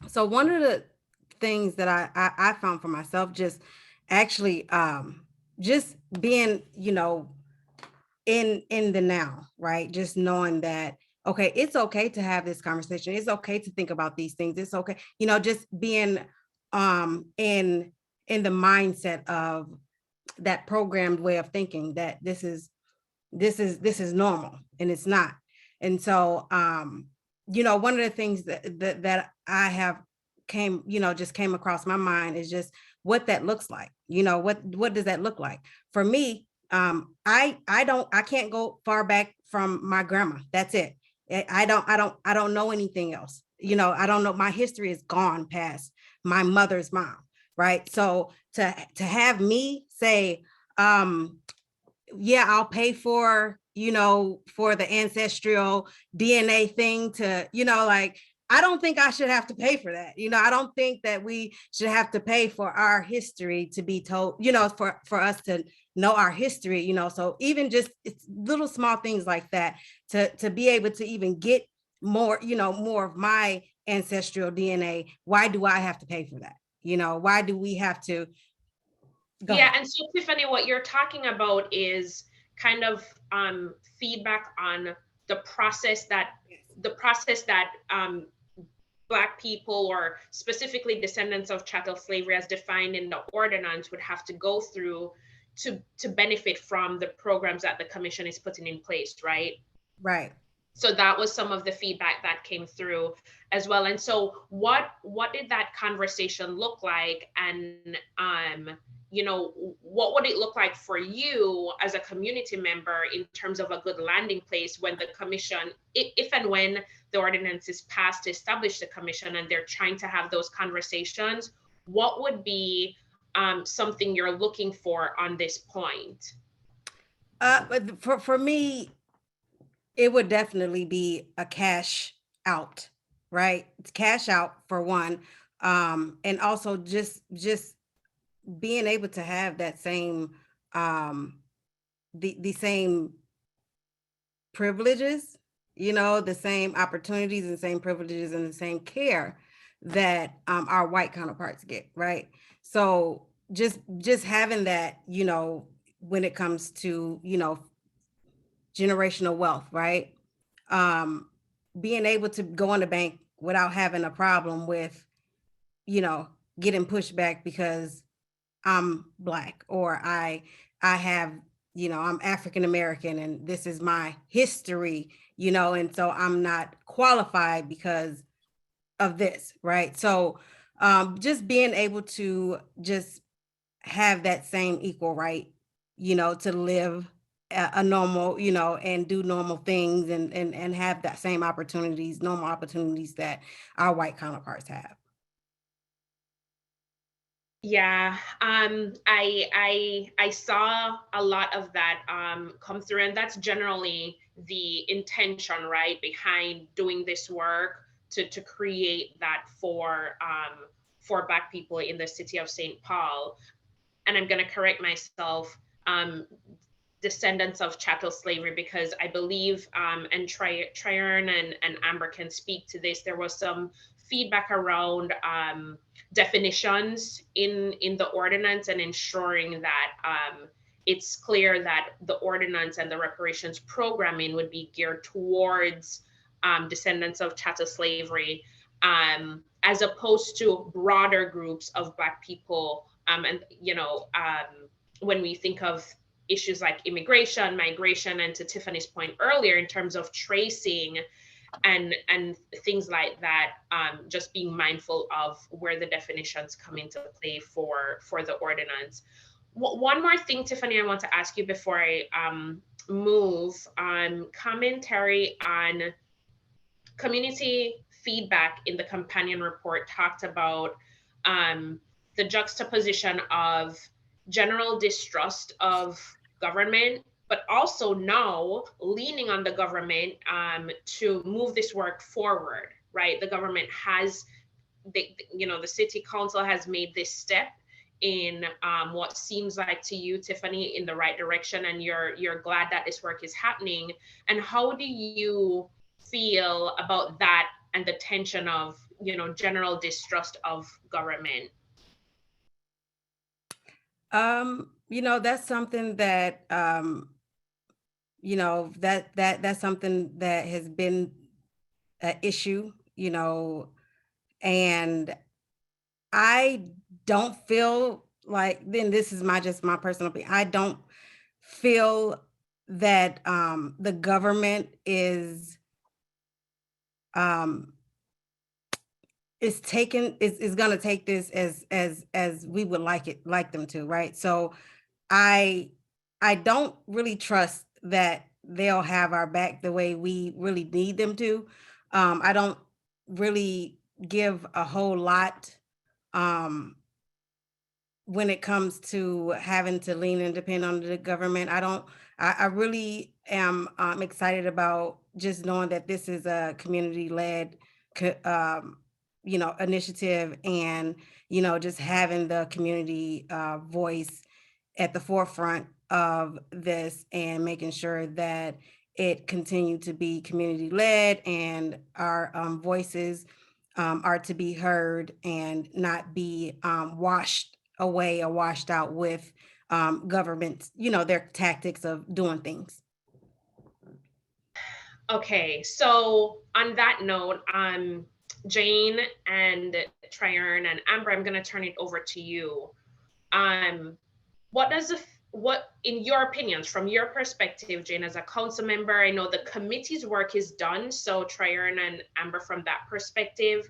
So one of the things that I found for myself, just actually just being, in the now, right? Just knowing that, okay, it's okay to have this conversation. It's okay to think about these things. It's okay, just being in the mindset of that programmed way of thinking that this is normal, and it's not. And so one of the things that I have just came across my mind is just what that looks like. What does that look like for me? I can't go far back from my grandma. That's it. I don't know anything else. I don't know. My history is gone past my mother's mom. Right. So to have me say, yeah, I'll pay for the ancestral DNA thing to, I don't think I should have to pay for that. I don't think that we should have to pay for our history to be told, for us to know our history, so even just it's little small things like that to be able to even get more, more of my ancestral DNA. Why do I have to pay for that? Why do we have to? Yeah, and so Tiffany, what you're talking about is kind of feedback on the process that Black people, or specifically descendants of chattel slavery as defined in the ordinance, would have to go through to benefit from the programs that the commission is putting in place, right? Right. So that was some of the feedback that came through as well. And so what did that conversation look like? And what would it look like for you as a community member in terms of a good landing place when the commission, if and when the ordinance is passed to establish the commission and they're trying to have those conversations, what would be something you're looking for on this point? For me, it would definitely be a cash out, right? Cash out for one. And also just being able to have that same, the same privileges, the same opportunities and same privileges and the same care that our white counterparts get, right? So just having that, when it comes to, generational wealth, right? Being able to go in the bank without having a problem with, getting pushed back because I'm Black, or I have, I'm African American and this is my history, and so I'm not qualified because of this, right? So just being able to just have that same equal right, to live a normal, and do normal things and have that same opportunities, normal opportunities that our white counterparts have. Yeah, I saw a lot of that come through, and that's generally the intention, right, behind doing this work to create that for Black people in the city of St. Paul. and I'm going to correct myself, descendants of chattel slavery, because I believe, and Tryon and Amber can speak to this, there was some feedback around definitions in the ordinance, and ensuring that it's clear that the ordinance and the reparations programming would be geared towards descendants of chattel slavery, as opposed to broader groups of Black people. And, you know, when we think of issues like immigration, migration, and to Tiffany's point earlier, in terms of tracing and things like that, just being mindful of where the definitions come into play for the ordinance. One more thing, Tiffany, I want to ask you before I move on. Commentary on community feedback in the companion report talked about the juxtaposition of general distrust of government, but also now leaning on the government to move this work forward, right? The government has, the city council has made this step in what seems like to you, Tiffany, in the right direction, and you're glad that this work is happening. And how do you feel about that and the tension of, general distrust of government? That's something that, that's something that has been an issue, and I don't feel like, then this is just my personal opinion, I don't feel that the government is going to take this as we would like them to, right? So I don't really trust that they'll have our back the way we really need them to. I don't really give a whole lot when it comes to having to lean and depend on the government. I really am excited about just knowing that this is a community-led initiative, and, just having the community voice at the forefront of this, and making sure that it continued to be community-led, and our voices are to be heard and not be washed away or washed out with government, their tactics of doing things. Okay, so on that note, Jane and Tryon and Amber, I'm going to turn it over to you. What, in your opinions, from your perspective, Jane, as a council member, I know the committee's work is done. So Tryon and Amber, from that perspective,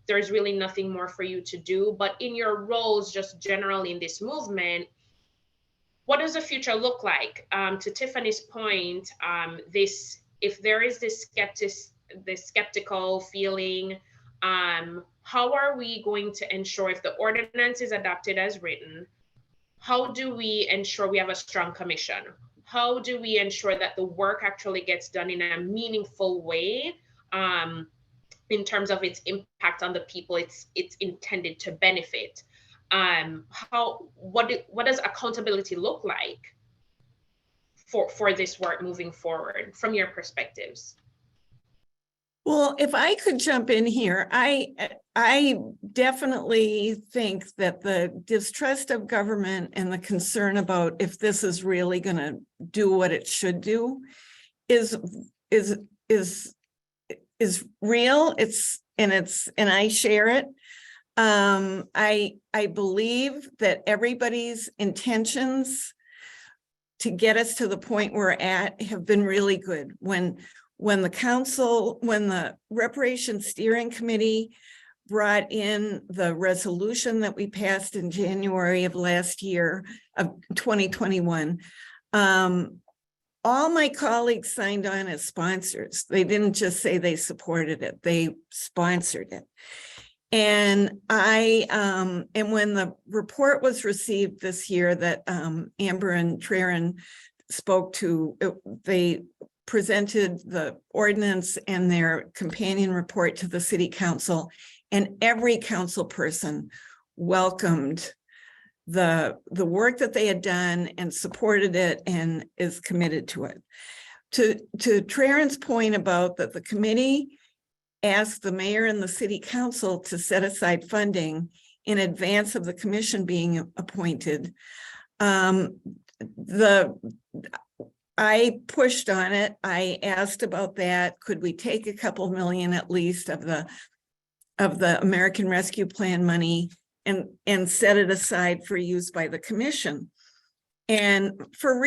there's really nothing more for you to do. But in your roles, just generally in this movement, what does the future look like? To Tiffany's point, if there is this skeptical feeling, how are we going to ensure, if the ordinance is adopted as written, how do we ensure we have a strong commission? How do we ensure that the work actually gets done in a meaningful way, in terms of its impact on the people it's intended to benefit? What does accountability look like for this work moving forward from your perspectives? Well, if I could jump in here, I definitely think that the distrust of government and the concern about if this is really going to do what it should do is real. And I share it. I believe that everybody's intentions to get us to the point we're at have been really good. When the Reparations Steering Committee brought in the resolution that we passed in January of last year, of 2021, all my colleagues signed on as sponsors. They didn't just say they supported it, they sponsored it. And and when the report was received this year that Amber and Tryon spoke to, they presented the ordinance and their companion report to the city council, and every council person welcomed the work that they had done and supported it and is committed to it. To Trion's point about that the committee asked the mayor and the city council to set aside funding in advance of the commission being appointed. I pushed on it. I asked about that. Could we take a couple million at least of the American Rescue Plan money and set it aside for use by the commission? And for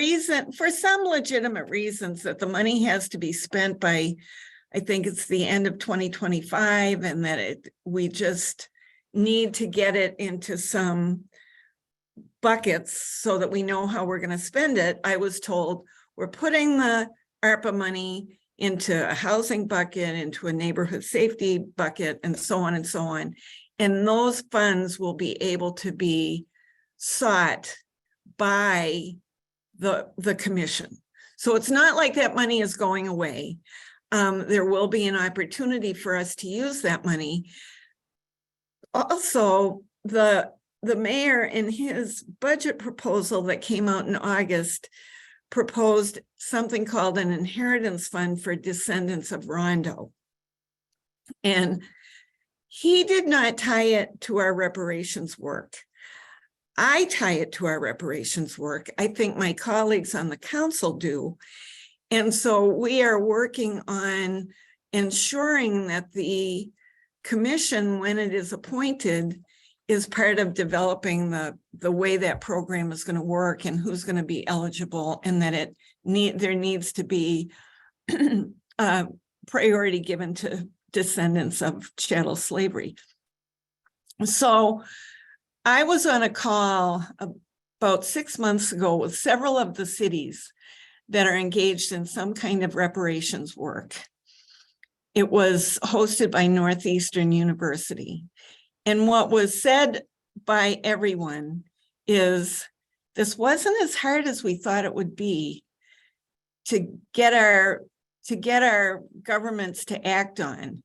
some legitimate reasons that the money has to be spent by, I think it's the end of 2025, and that we just need to get it into some buckets so that we know how we're going to spend it. I was told we're putting the ARPA money into a housing bucket, into a neighborhood safety bucket, and so on and so on. And those funds will be able to be sought by the commission. So it's not like that money is going away. There will be an opportunity for us to use that money. Also, the mayor in his budget proposal that came out in August proposed something called an inheritance fund for descendants of Rondo. And he did not tie it to our reparations work. I tie it to our reparations work. I think my colleagues on the council do. And so we are working on ensuring that the commission, when it is appointed, is part of developing the way that program is going to work and who's going to be eligible, and that there needs to be priority given to descendants of chattel slavery. So I was on a call about 6 months ago with several of the cities that are engaged in some kind of reparations work. It was hosted by Northeastern University. And what was said by everyone is this wasn't as hard as we thought it would be to get our governments to act on.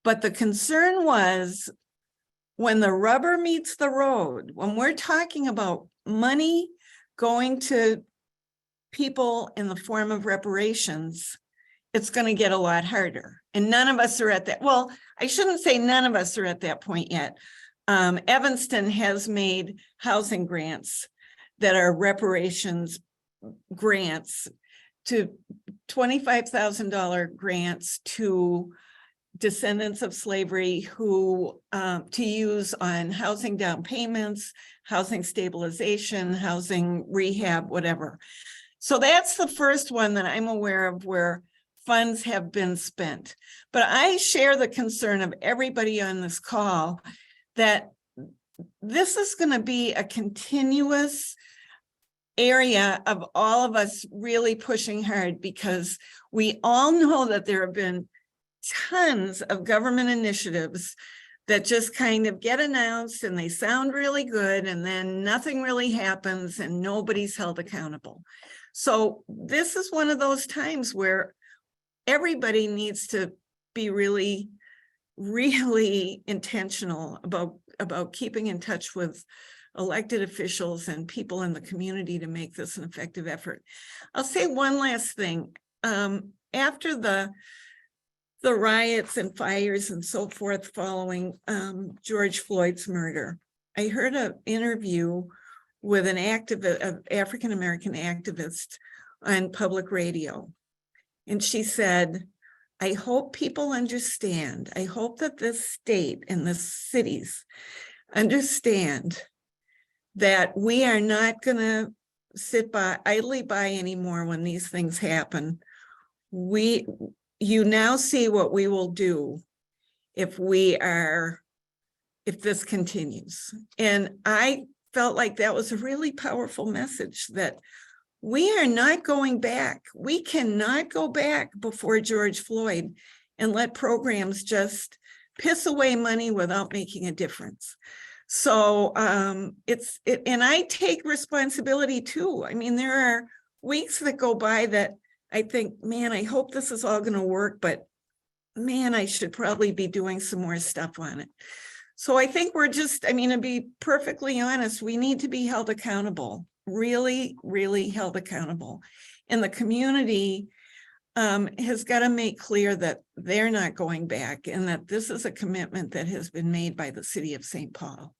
But the concern was when the rubber meets the road, when we're talking about money going to people in the form of reparations, it's going to get a lot harder. And none of us are at that. Well, I shouldn't say none of us are at that point yet. Evanston has made housing grants that are reparations grants, to $25,000 grants to descendants of slavery who to use on housing down payments, housing stabilization, housing rehab, whatever. So that's the first one that I'm aware of where funds have been spent. But I share the concern of everybody on this call that this is going to be a continuous area of all of us really pushing hard, because we all know that there have been tons of government initiatives that just kind of get announced and they sound really good, and then nothing really happens and nobody's held accountable. So this is one of those times where everybody needs to be really, really intentional about keeping in touch with elected officials and people in the community to make this an effective effort. I'll say one last thing. After the riots and fires and so forth following George Floyd's murder, I heard an interview with an African-American activist on public radio. And she said, I hope people understand, I hope that this state and the cities understand that we are not going to sit idly by anymore when these things happen. You now see what we will do if this continues. And I felt like that was a really powerful message, that we are not going back. We cannot go back before George Floyd and let programs just piss away money without making a difference. So and I take responsibility too. I mean, there are weeks that go by that I think, man, I hope this is all going to work, but man, I should probably be doing some more stuff on it. So I think we're just, I mean, to be perfectly honest, we need to be held accountable, really, really held accountable. And the community has got to make clear that they're not going back and that this is a commitment that has been made by the city of St. Paul.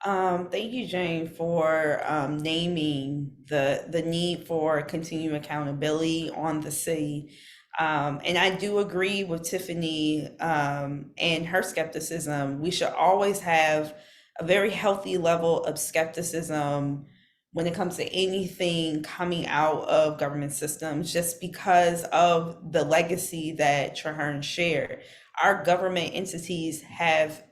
Thank you, Jane, for naming the need for continued accountability on the city. And I do agree with Tiffany and her skepticism. We should always have a very healthy level of skepticism when it comes to anything coming out of government systems, just because of the legacy that Tryon shared. Our government entities have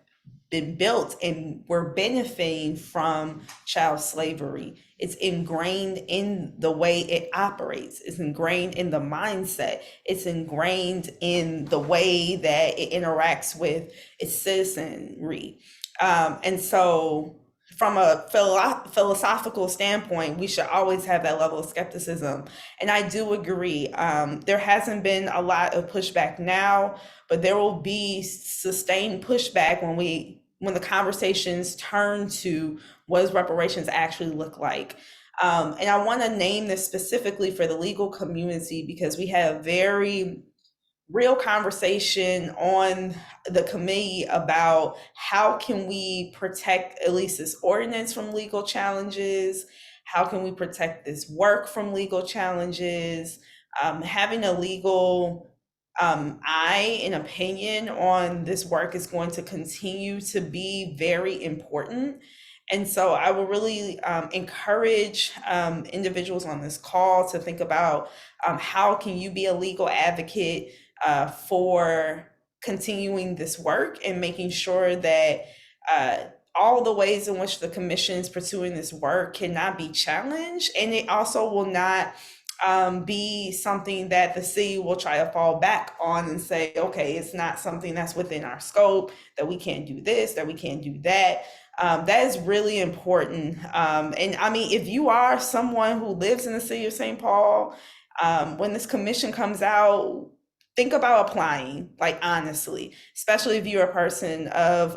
been built and we're benefiting from child slavery. It's ingrained in the way it operates. It's ingrained in the mindset. It's ingrained in the way that it interacts with its citizenry. And so from a philosophical standpoint, we should always have that level of skepticism. And I do agree. There hasn't been a lot of pushback now, but there will be sustained pushback when the conversations turn to what does reparations actually look like. And I want to name this specifically for the legal community because we had a very real conversation on the committee about how can we protect at least this ordinance from legal challenges, how can we protect this work from legal challenges, having a legal eye and opinion on this work is going to continue to be very important. And so I will really encourage individuals on this call to think about how can you be a legal advocate for continuing this work and making sure that all the ways in which the commission is pursuing this work cannot be challenged, and it also will not be something that the city will try to fall back on and say, okay, it's not something that's within our scope, that we can't do this, that we can't do that. That is really important. And I mean, if you are someone who lives in the city of St. Paul, when this commission comes out, think about applying, like honestly, especially if you're a person of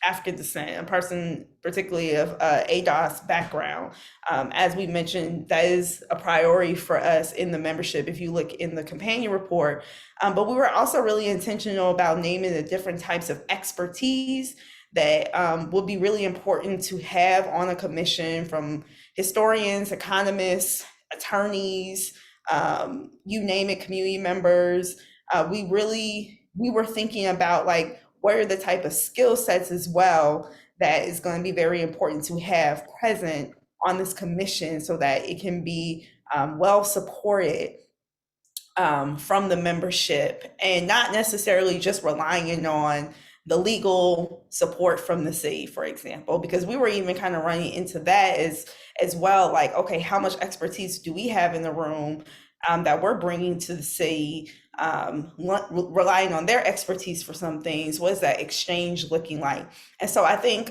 African descent, a person particularly of ADOS background. As we mentioned, that is a priority for us in the membership if you look in the companion report. But we were also really intentional about naming the different types of expertise that will be really important to have on a commission, from historians, economists, attorneys, you name it, community members. We were thinking about like, what are the type of skill sets as well that is going to be very important to have present on this commission so that it can be well supported from the membership, and not necessarily just relying on the legal support from the city, for example, because we were even kind of running into that as well. Like, okay, how much expertise do we have in the room that we're bringing to the city, relying on their expertise for some things? What is that exchange looking like? And so I think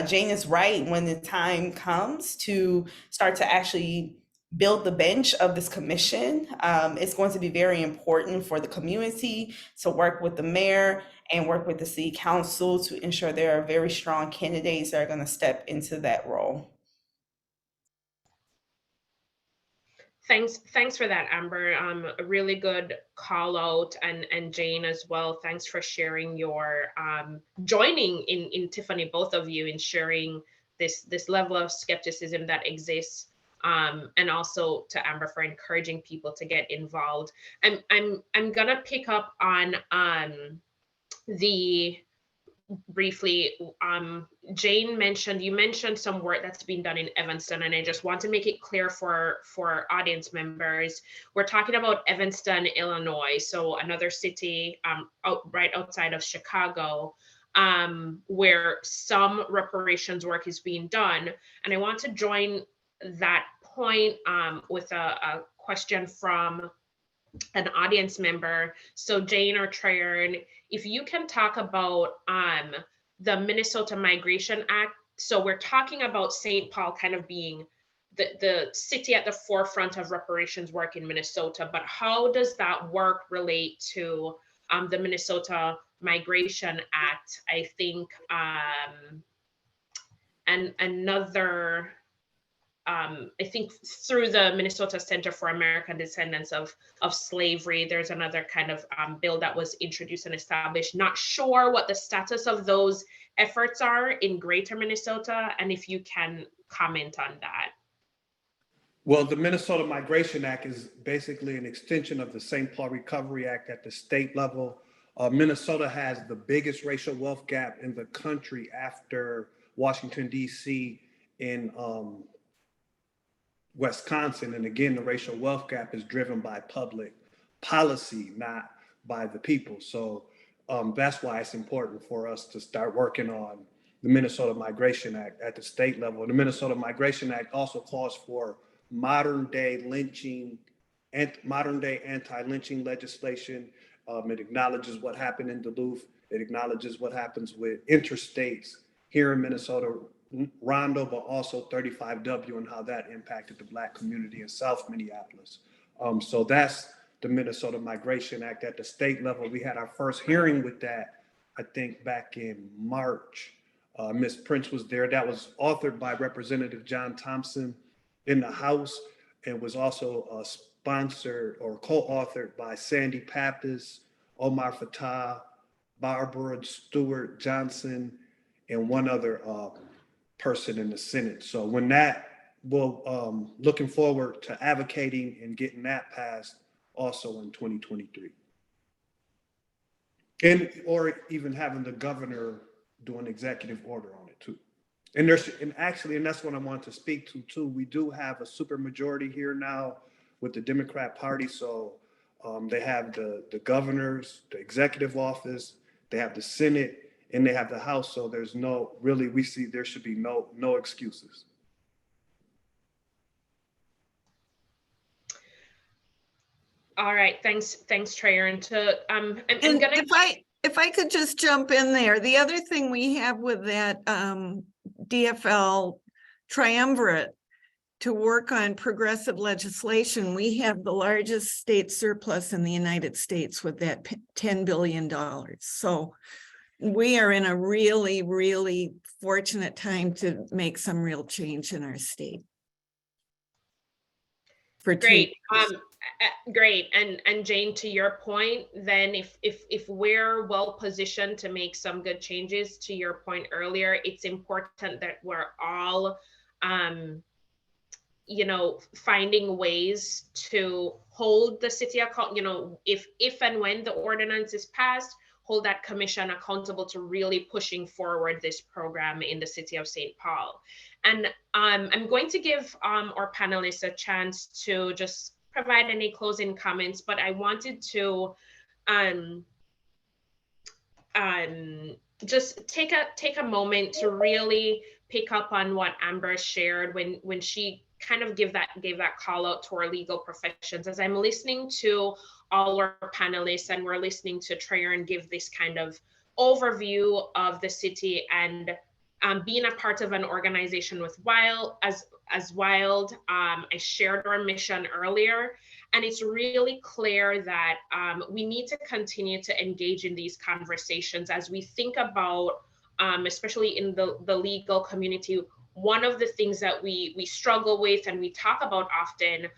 Jane is right. When the time comes to start to actually build the bench of this commission, it's going to be very important for the community to work with the mayor and work with the city council to ensure there are very strong candidates that are going to step into that role. Thanks for that, Amber. A really good call out, and Jane as well. Thanks for sharing your joining in Tiffany, both of you, in sharing this level of skepticism that exists, and also to Amber for encouraging people to get involved. I'm gonna pick up on briefly, Jane you mentioned some work that's been done in Evanston, and I just want to make it clear for audience members, we're talking about Evanston, Illinois, so another city right outside of Chicago, where some reparations work is being done. And I want to join that point with a question from an audience member. So Jane or Tryon, if you can talk about the Minnesota Migration Act. So we're talking about St. Paul kind of being the city at the forefront of reparations work in Minnesota, but how does that work relate to the Minnesota Migration Act, I think, and another, I think through the Minnesota Center for American Descendants of Slavery, there's another kind of bill that was introduced and established. Not sure what the status of those efforts are in Greater Minnesota, and if you can comment on that. Well, the Minnesota Migration Act is basically an extension of the St. Paul Recovery Act at the state level. Minnesota has the biggest racial wealth gap in the country after Washington, D.C. in Wisconsin. And again, the racial wealth gap is driven by public policy, not by the people. So that's why it's important for us to start working on the Minnesota Migration Act at the state level. And the Minnesota Migration Act also calls for modern day lynching and modern day anti-lynching legislation. It acknowledges what happened in Duluth. It acknowledges what happens with interstates here in Minnesota, Rondo, but also 35W and how that impacted the Black community in South Minneapolis. So that's the Minnesota Migration Act at the state level. We had our first hearing with that, I think, back in March. Ms. Prince was there. That was authored by Representative John Thompson in the House, and was also sponsored or co-authored by Sandy Pappas, Omar Fattah, Barbara Stewart Johnson, and one other person in the Senate. So when that, we'll looking forward to advocating and getting that passed also in 2023. And or even having the governor do an executive order on it too. And there's, and actually, and that's what I want to speak to too, we do have a super majority here now with the Democrat Party. So they have the governors, the executive office, they have the Senate, and they have the House. So there's no, really, we see there should be no excuses. All right, thanks, Tryon. If I could just jump in there, the other thing we have with that DFL triumvirate to work on progressive legislation, we have the largest state surplus in the United States with that $10 billion. So we are in a really, really fortunate time to make some real change in our state. Great. Great. And Jane, to your point, then if we're well positioned to make some good changes, to your point earlier, it's important that we're all finding ways to hold the city accountable, if and when the ordinance is passed, hold that commission accountable to really pushing forward this program in the city of St. Paul. And I'm going to give our panelists a chance to just provide any closing comments, but I wanted to just take a moment to really pick up on what Amber shared when she kind of gave that call out to our legal professions. As I'm listening to all our panelists and we're listening to Tryon give this kind of overview of the city and being a part of an organization with WILD, I shared our mission earlier, and it's really clear that we need to continue to engage in these conversations as we think about, especially in the legal community. One of the things that we struggle with and we talk about often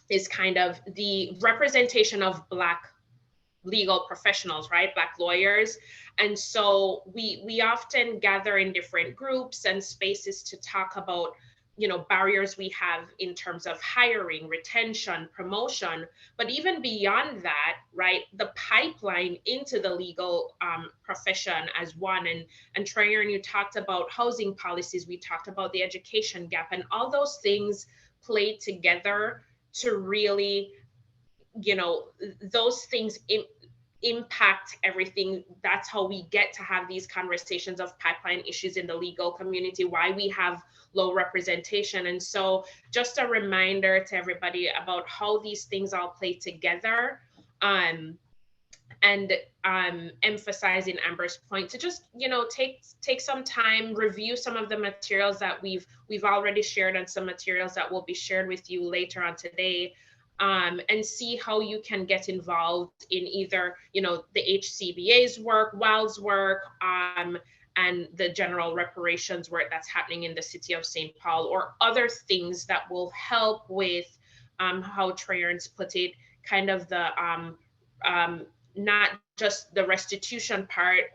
is kind of the representation of Black legal professionals, right? Black lawyers. And so we often gather in different groups and spaces to talk about, barriers we have in terms of hiring, retention, promotion, but even beyond that, right? The pipeline into the legal profession as one. And Tryon, you talked about housing policies, we talked about the education gap, and all those things play together to really, those things impact everything. That's how we get to have these conversations of pipeline issues in the legal community, why we have low representation. And so just a reminder to everybody about how these things all play together, and emphasizing Amber's point to just, take some time, review some of the materials that we've already shared and some materials that will be shared with you later on today. and see how you can get involved in either, you know, the HCBA's work, WILD's work, and the general reparations work that's happening in the city of St. Paul, or other things that will help with how Tryon's put it, kind of the not just the restitution part,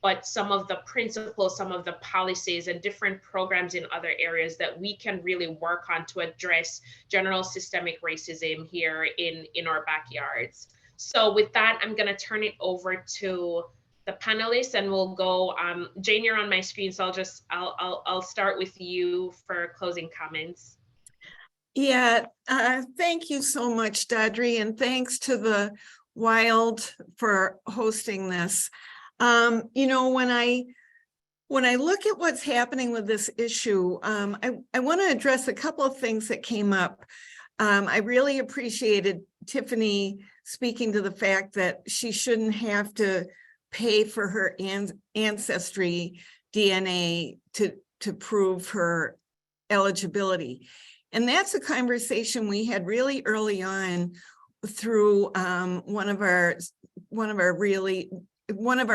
but some of the principles, some of the policies and different programs in other areas that we can really work on to address general systemic racism here in our backyards. So with that, I'm going to turn it over to the panelists, and we'll go. Jane, you're on my screen, so I'll start with you for closing comments. Yeah, thank you so much, Dodri, and thanks to the WILD for hosting this. You know, when I look at what's happening with this issue, I want to address a couple of things that came up. I really appreciated Tiffany speaking to the fact that she shouldn't have to pay for her ancestry DNA to prove her eligibility. And that's a conversation we had really early on through one of our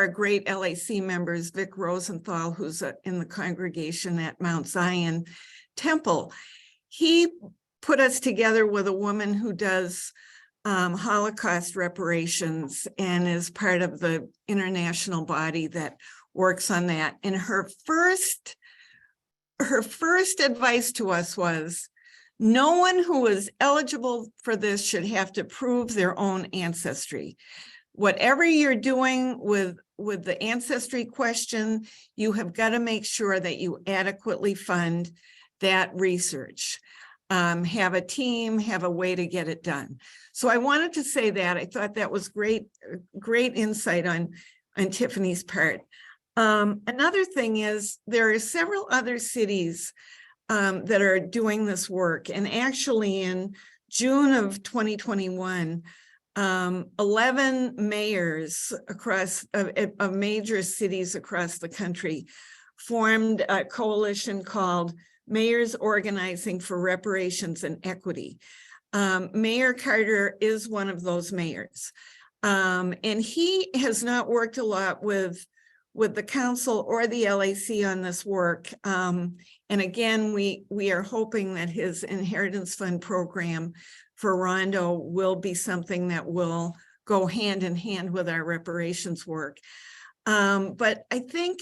great LAC members, Vic Rosenthal, who's in the congregation at Mount Zion Temple. He put us together with a woman who does Holocaust reparations and is part of the international body that works on that. And her first advice to us was, no one who is eligible for this should have to prove their own ancestry. Whatever you're doing with the ancestry question, you have got to make sure that you adequately fund that research. Have a team, have a way to get it done. So I wanted to say that. I thought that was great insight on Tiffany's part. Another thing is there are several other cities that are doing this work. And actually in June of 2021, 11 mayors of major cities across the country formed a coalition called Mayors Organizing for Reparations and Equity. Mayor Carter is one of those mayors. And he has not worked a lot with the council or the LAC on this work. And again, we are hoping that his inheritance fund program for Rondo will be something that will go hand in hand with our reparations work. But I think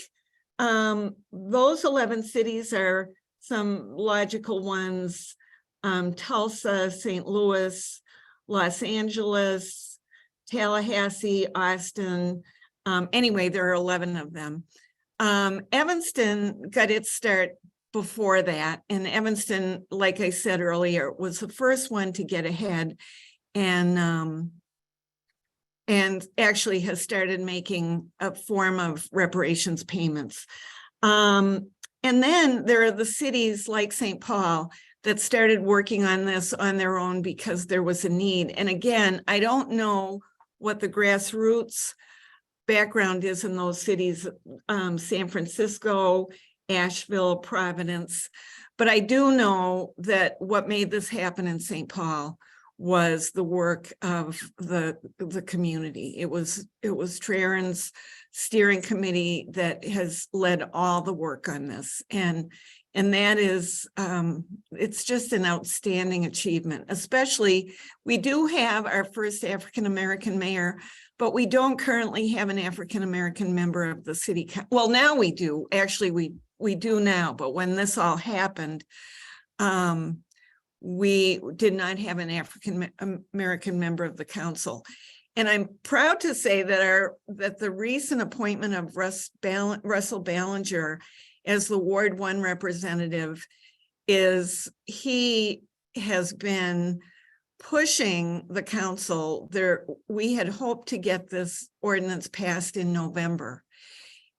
those 11 cities are some logical ones: Tulsa, St. Louis, Los Angeles, Tallahassee, Austin. Anyway, there are 11 of them. Evanston got its start before that. And Evanston, like I said earlier, was the first one to get ahead and actually has started making a form of reparations payments. And then there are the cities like St. Paul that started working on this on their own because there was a need. And again, I don't know what the grassroots background is in those cities, San Francisco, Asheville, Providence, but I do know that what made this happen in St. Paul was the work of the community. It was Tryon's steering committee that has led all the work on this, and that is it's just an outstanding achievement. Especially, we do have our first African-American mayor, but we don't currently have an African-American member of the city. Well, now we do. Actually, we do now, but when this all happened, we did not have an African-American member of the council. And I'm proud to say that the recent appointment of Russell Ballinger as the Ward 1 representative he has been pushing the council. We had hoped to get this ordinance passed in November,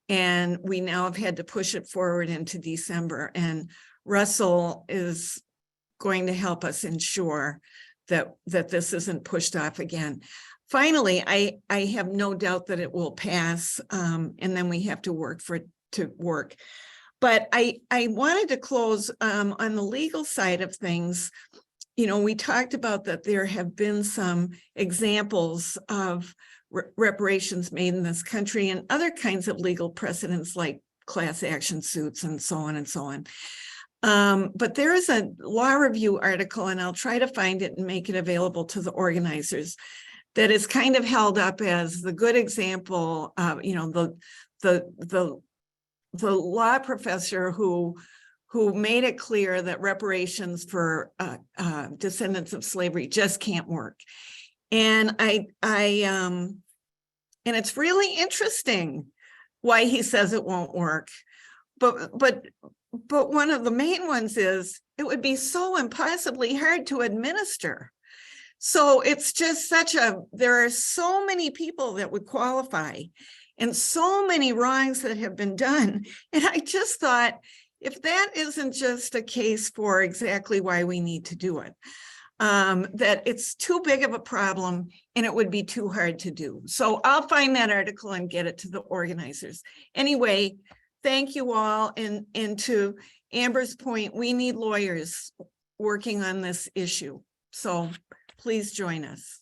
and we now have had to push it forward into December. And Russell is going to help us ensure that this isn't pushed off again. Finally, I have no doubt that it will pass, and then we have to work for it to work. But I wanted to close on the legal side of things. we talked about that there have been some examples of reparations made in this country and other kinds of legal precedents like class action suits and so on and so on. But there is a law review article, and I'll try to find it and make it available to the organizers, that is kind of held up as the good example of, the law professor who made it clear that reparations for descendants of slavery just can't work. And and it's really interesting why he says it won't work. But one of the main ones is it would be so impossibly hard to administer. So it's just there are so many people that would qualify and so many wrongs that have been done. And I just thought, if that isn't just a case for exactly why we need to do it, that it's too big of a problem and it would be too hard to do. So I'll find that article and get it to the organizers. Anyway, thank you all. And to Amber's point, we need lawyers working on this issue. So please join us.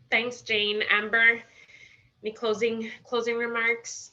Thanks, Jane. Amber, any closing remarks?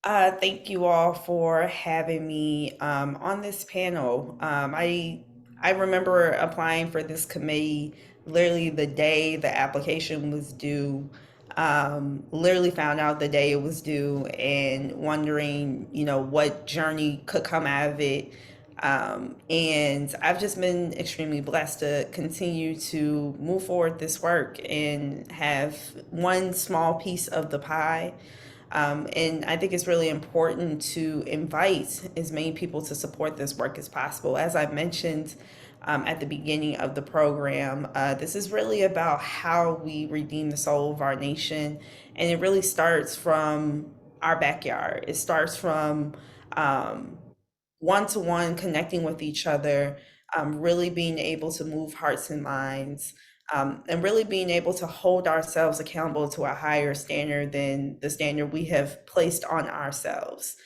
Thank you all for having me on this panel. I remember applying for this committee literally the day the application was due. Literally found out the day it was due and wondering, what journey could come out of it. And I've just been extremely blessed to continue to move forward this work and have one small piece of the pie. And I think it's really important to invite as many people to support this work as possible. As I mentioned at the beginning of the program, this is really about how we redeem the soul of our nation. And it really starts from our backyard. It starts from one-to-one connecting with each other, really being able to move hearts and minds, and really being able to hold ourselves accountable to a higher standard than the standard we have placed on ourselves.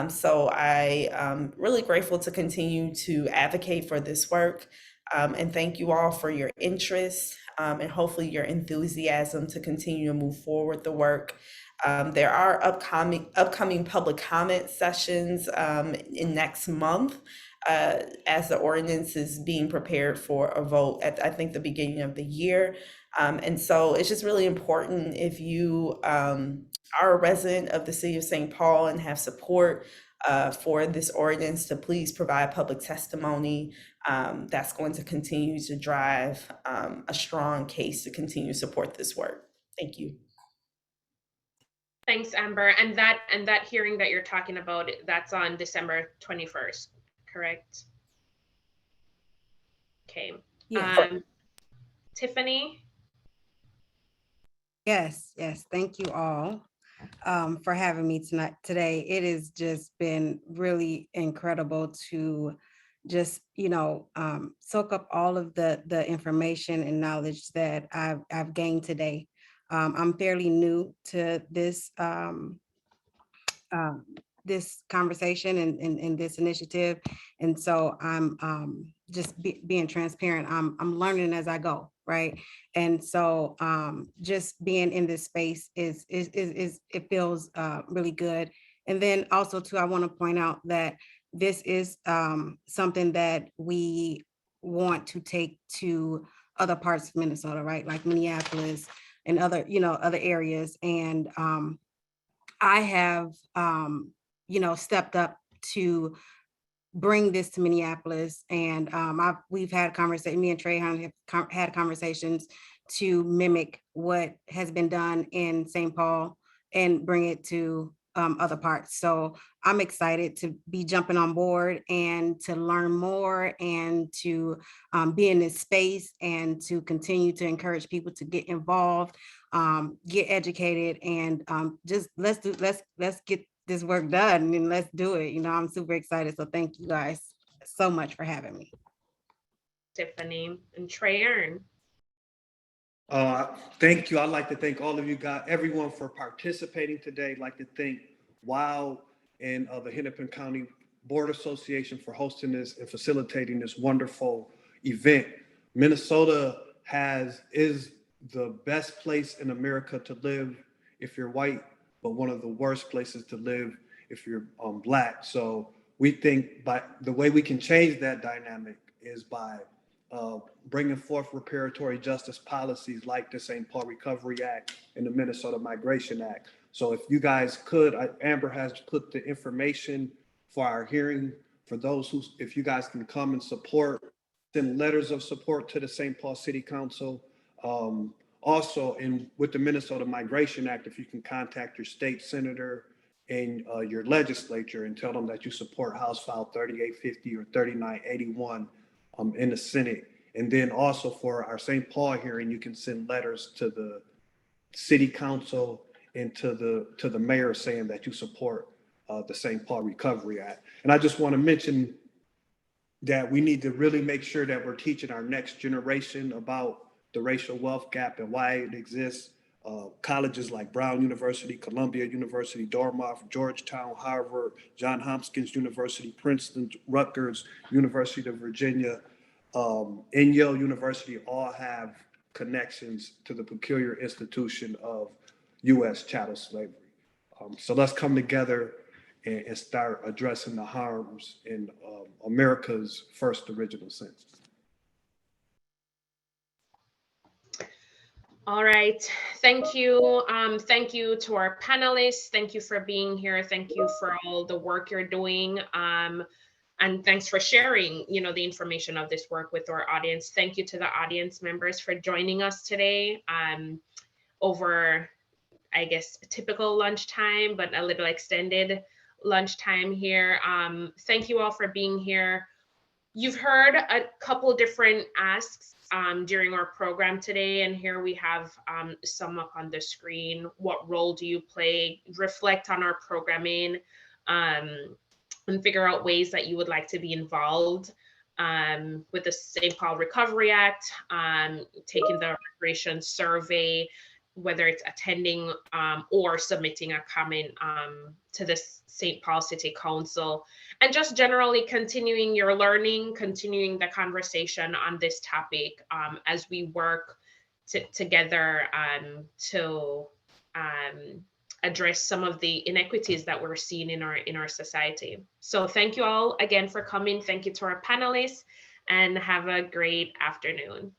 So I am really grateful to continue to advocate for this work, and thank you all for your interest and hopefully your enthusiasm to continue to move forward the work. There are upcoming public comment sessions in next month as the ordinance is being prepared for a vote at, I think, the beginning of the year. And so it's just really important, if you are a resident of the city of St. Paul and have support for this ordinance, to please provide public testimony. That's going to continue to drive a strong case to continue to support this work. Thank you. Thanks, Amber. And that hearing that you're talking about, that's on December 21st, correct? Okay. Yeah. Tiffany? Yes. Thank you all for having me today. It has just been really incredible to just, soak up all of the information and knowledge that I've gained today. I'm fairly new to this this conversation and this initiative, and so I'm just being transparent. I'm learning as I go, right? And so just being in this space is it feels really good. And then also too, I want to point out that this is something that we want to take to other parts of Minnesota, right? Like Minneapolis and other areas. And I have, stepped up to bring this to Minneapolis. And we've had conversations, me and Tryon have had conversations to mimic what has been done in St. Paul and bring it to other parts. So I'm excited to be jumping on board and to learn more and to be in this space and to continue to encourage people to get involved, get educated, and just let's get this work done and let's do it. I'm super excited. So thank you guys so much for having me. Tiffany and Tryon. Thank you. I'd like to thank all of you guys, everyone, for participating today. I'd like to thank WOW and the Hennepin County Board Association for hosting this and facilitating this wonderful event. Minnesota is the best place in America to live if you're white, but one of the worst places to live if you're Black. So we think by the way we can change that dynamic is by bringing forth reparatory justice policies like the St. Paul Recovery Act and the Minnesota Migration Act. So if you guys could, Amber has put the information for our hearing for those who, if you guys can come and support, send letters of support to the St. Paul City Council. Also, with the Minnesota Migration Act, if you can contact your state senator and your legislature and tell them that you support House File 3850 or 3981 in the Senate. And then also for our St. Paul hearing, you can send letters to the City Council and to the mayor saying that you support the St. Paul Recovery Act. And I just want to mention that we need to really make sure that we're teaching our next generation about the racial wealth gap and why it exists. Colleges like Brown University, Columbia University, Dartmouth, Georgetown, Harvard, Johns Hopkins University, Princeton, Rutgers, University of Virginia, and Yale University all have connections to the peculiar institution of U.S. chattel slavery. So let's come together and start addressing the harms in America's first original sin. All right, thank you. Thank you to our panelists. Thank you for being here. Thank you for all the work you're doing. And thanks for sharing, the information of this work with our audience. Thank you to the audience members for joining us today over, I guess, typical lunchtime, but a little extended lunchtime here. Thank you all for being here. You've heard a couple different asks during our program today, and here we have some up on the screen. What role do you play? Reflect on our programming and figure out ways that you would like to be involved with the St. Paul Recovery Act, taking the reparations survey, whether it's attending or submitting a comment to the St. Paul City Council, and just generally continuing your learning, continuing the conversation on this topic as we work together to address some of the inequities that we're seeing in our society. So thank you all again for coming. Thank you to our panelists, and have a great afternoon.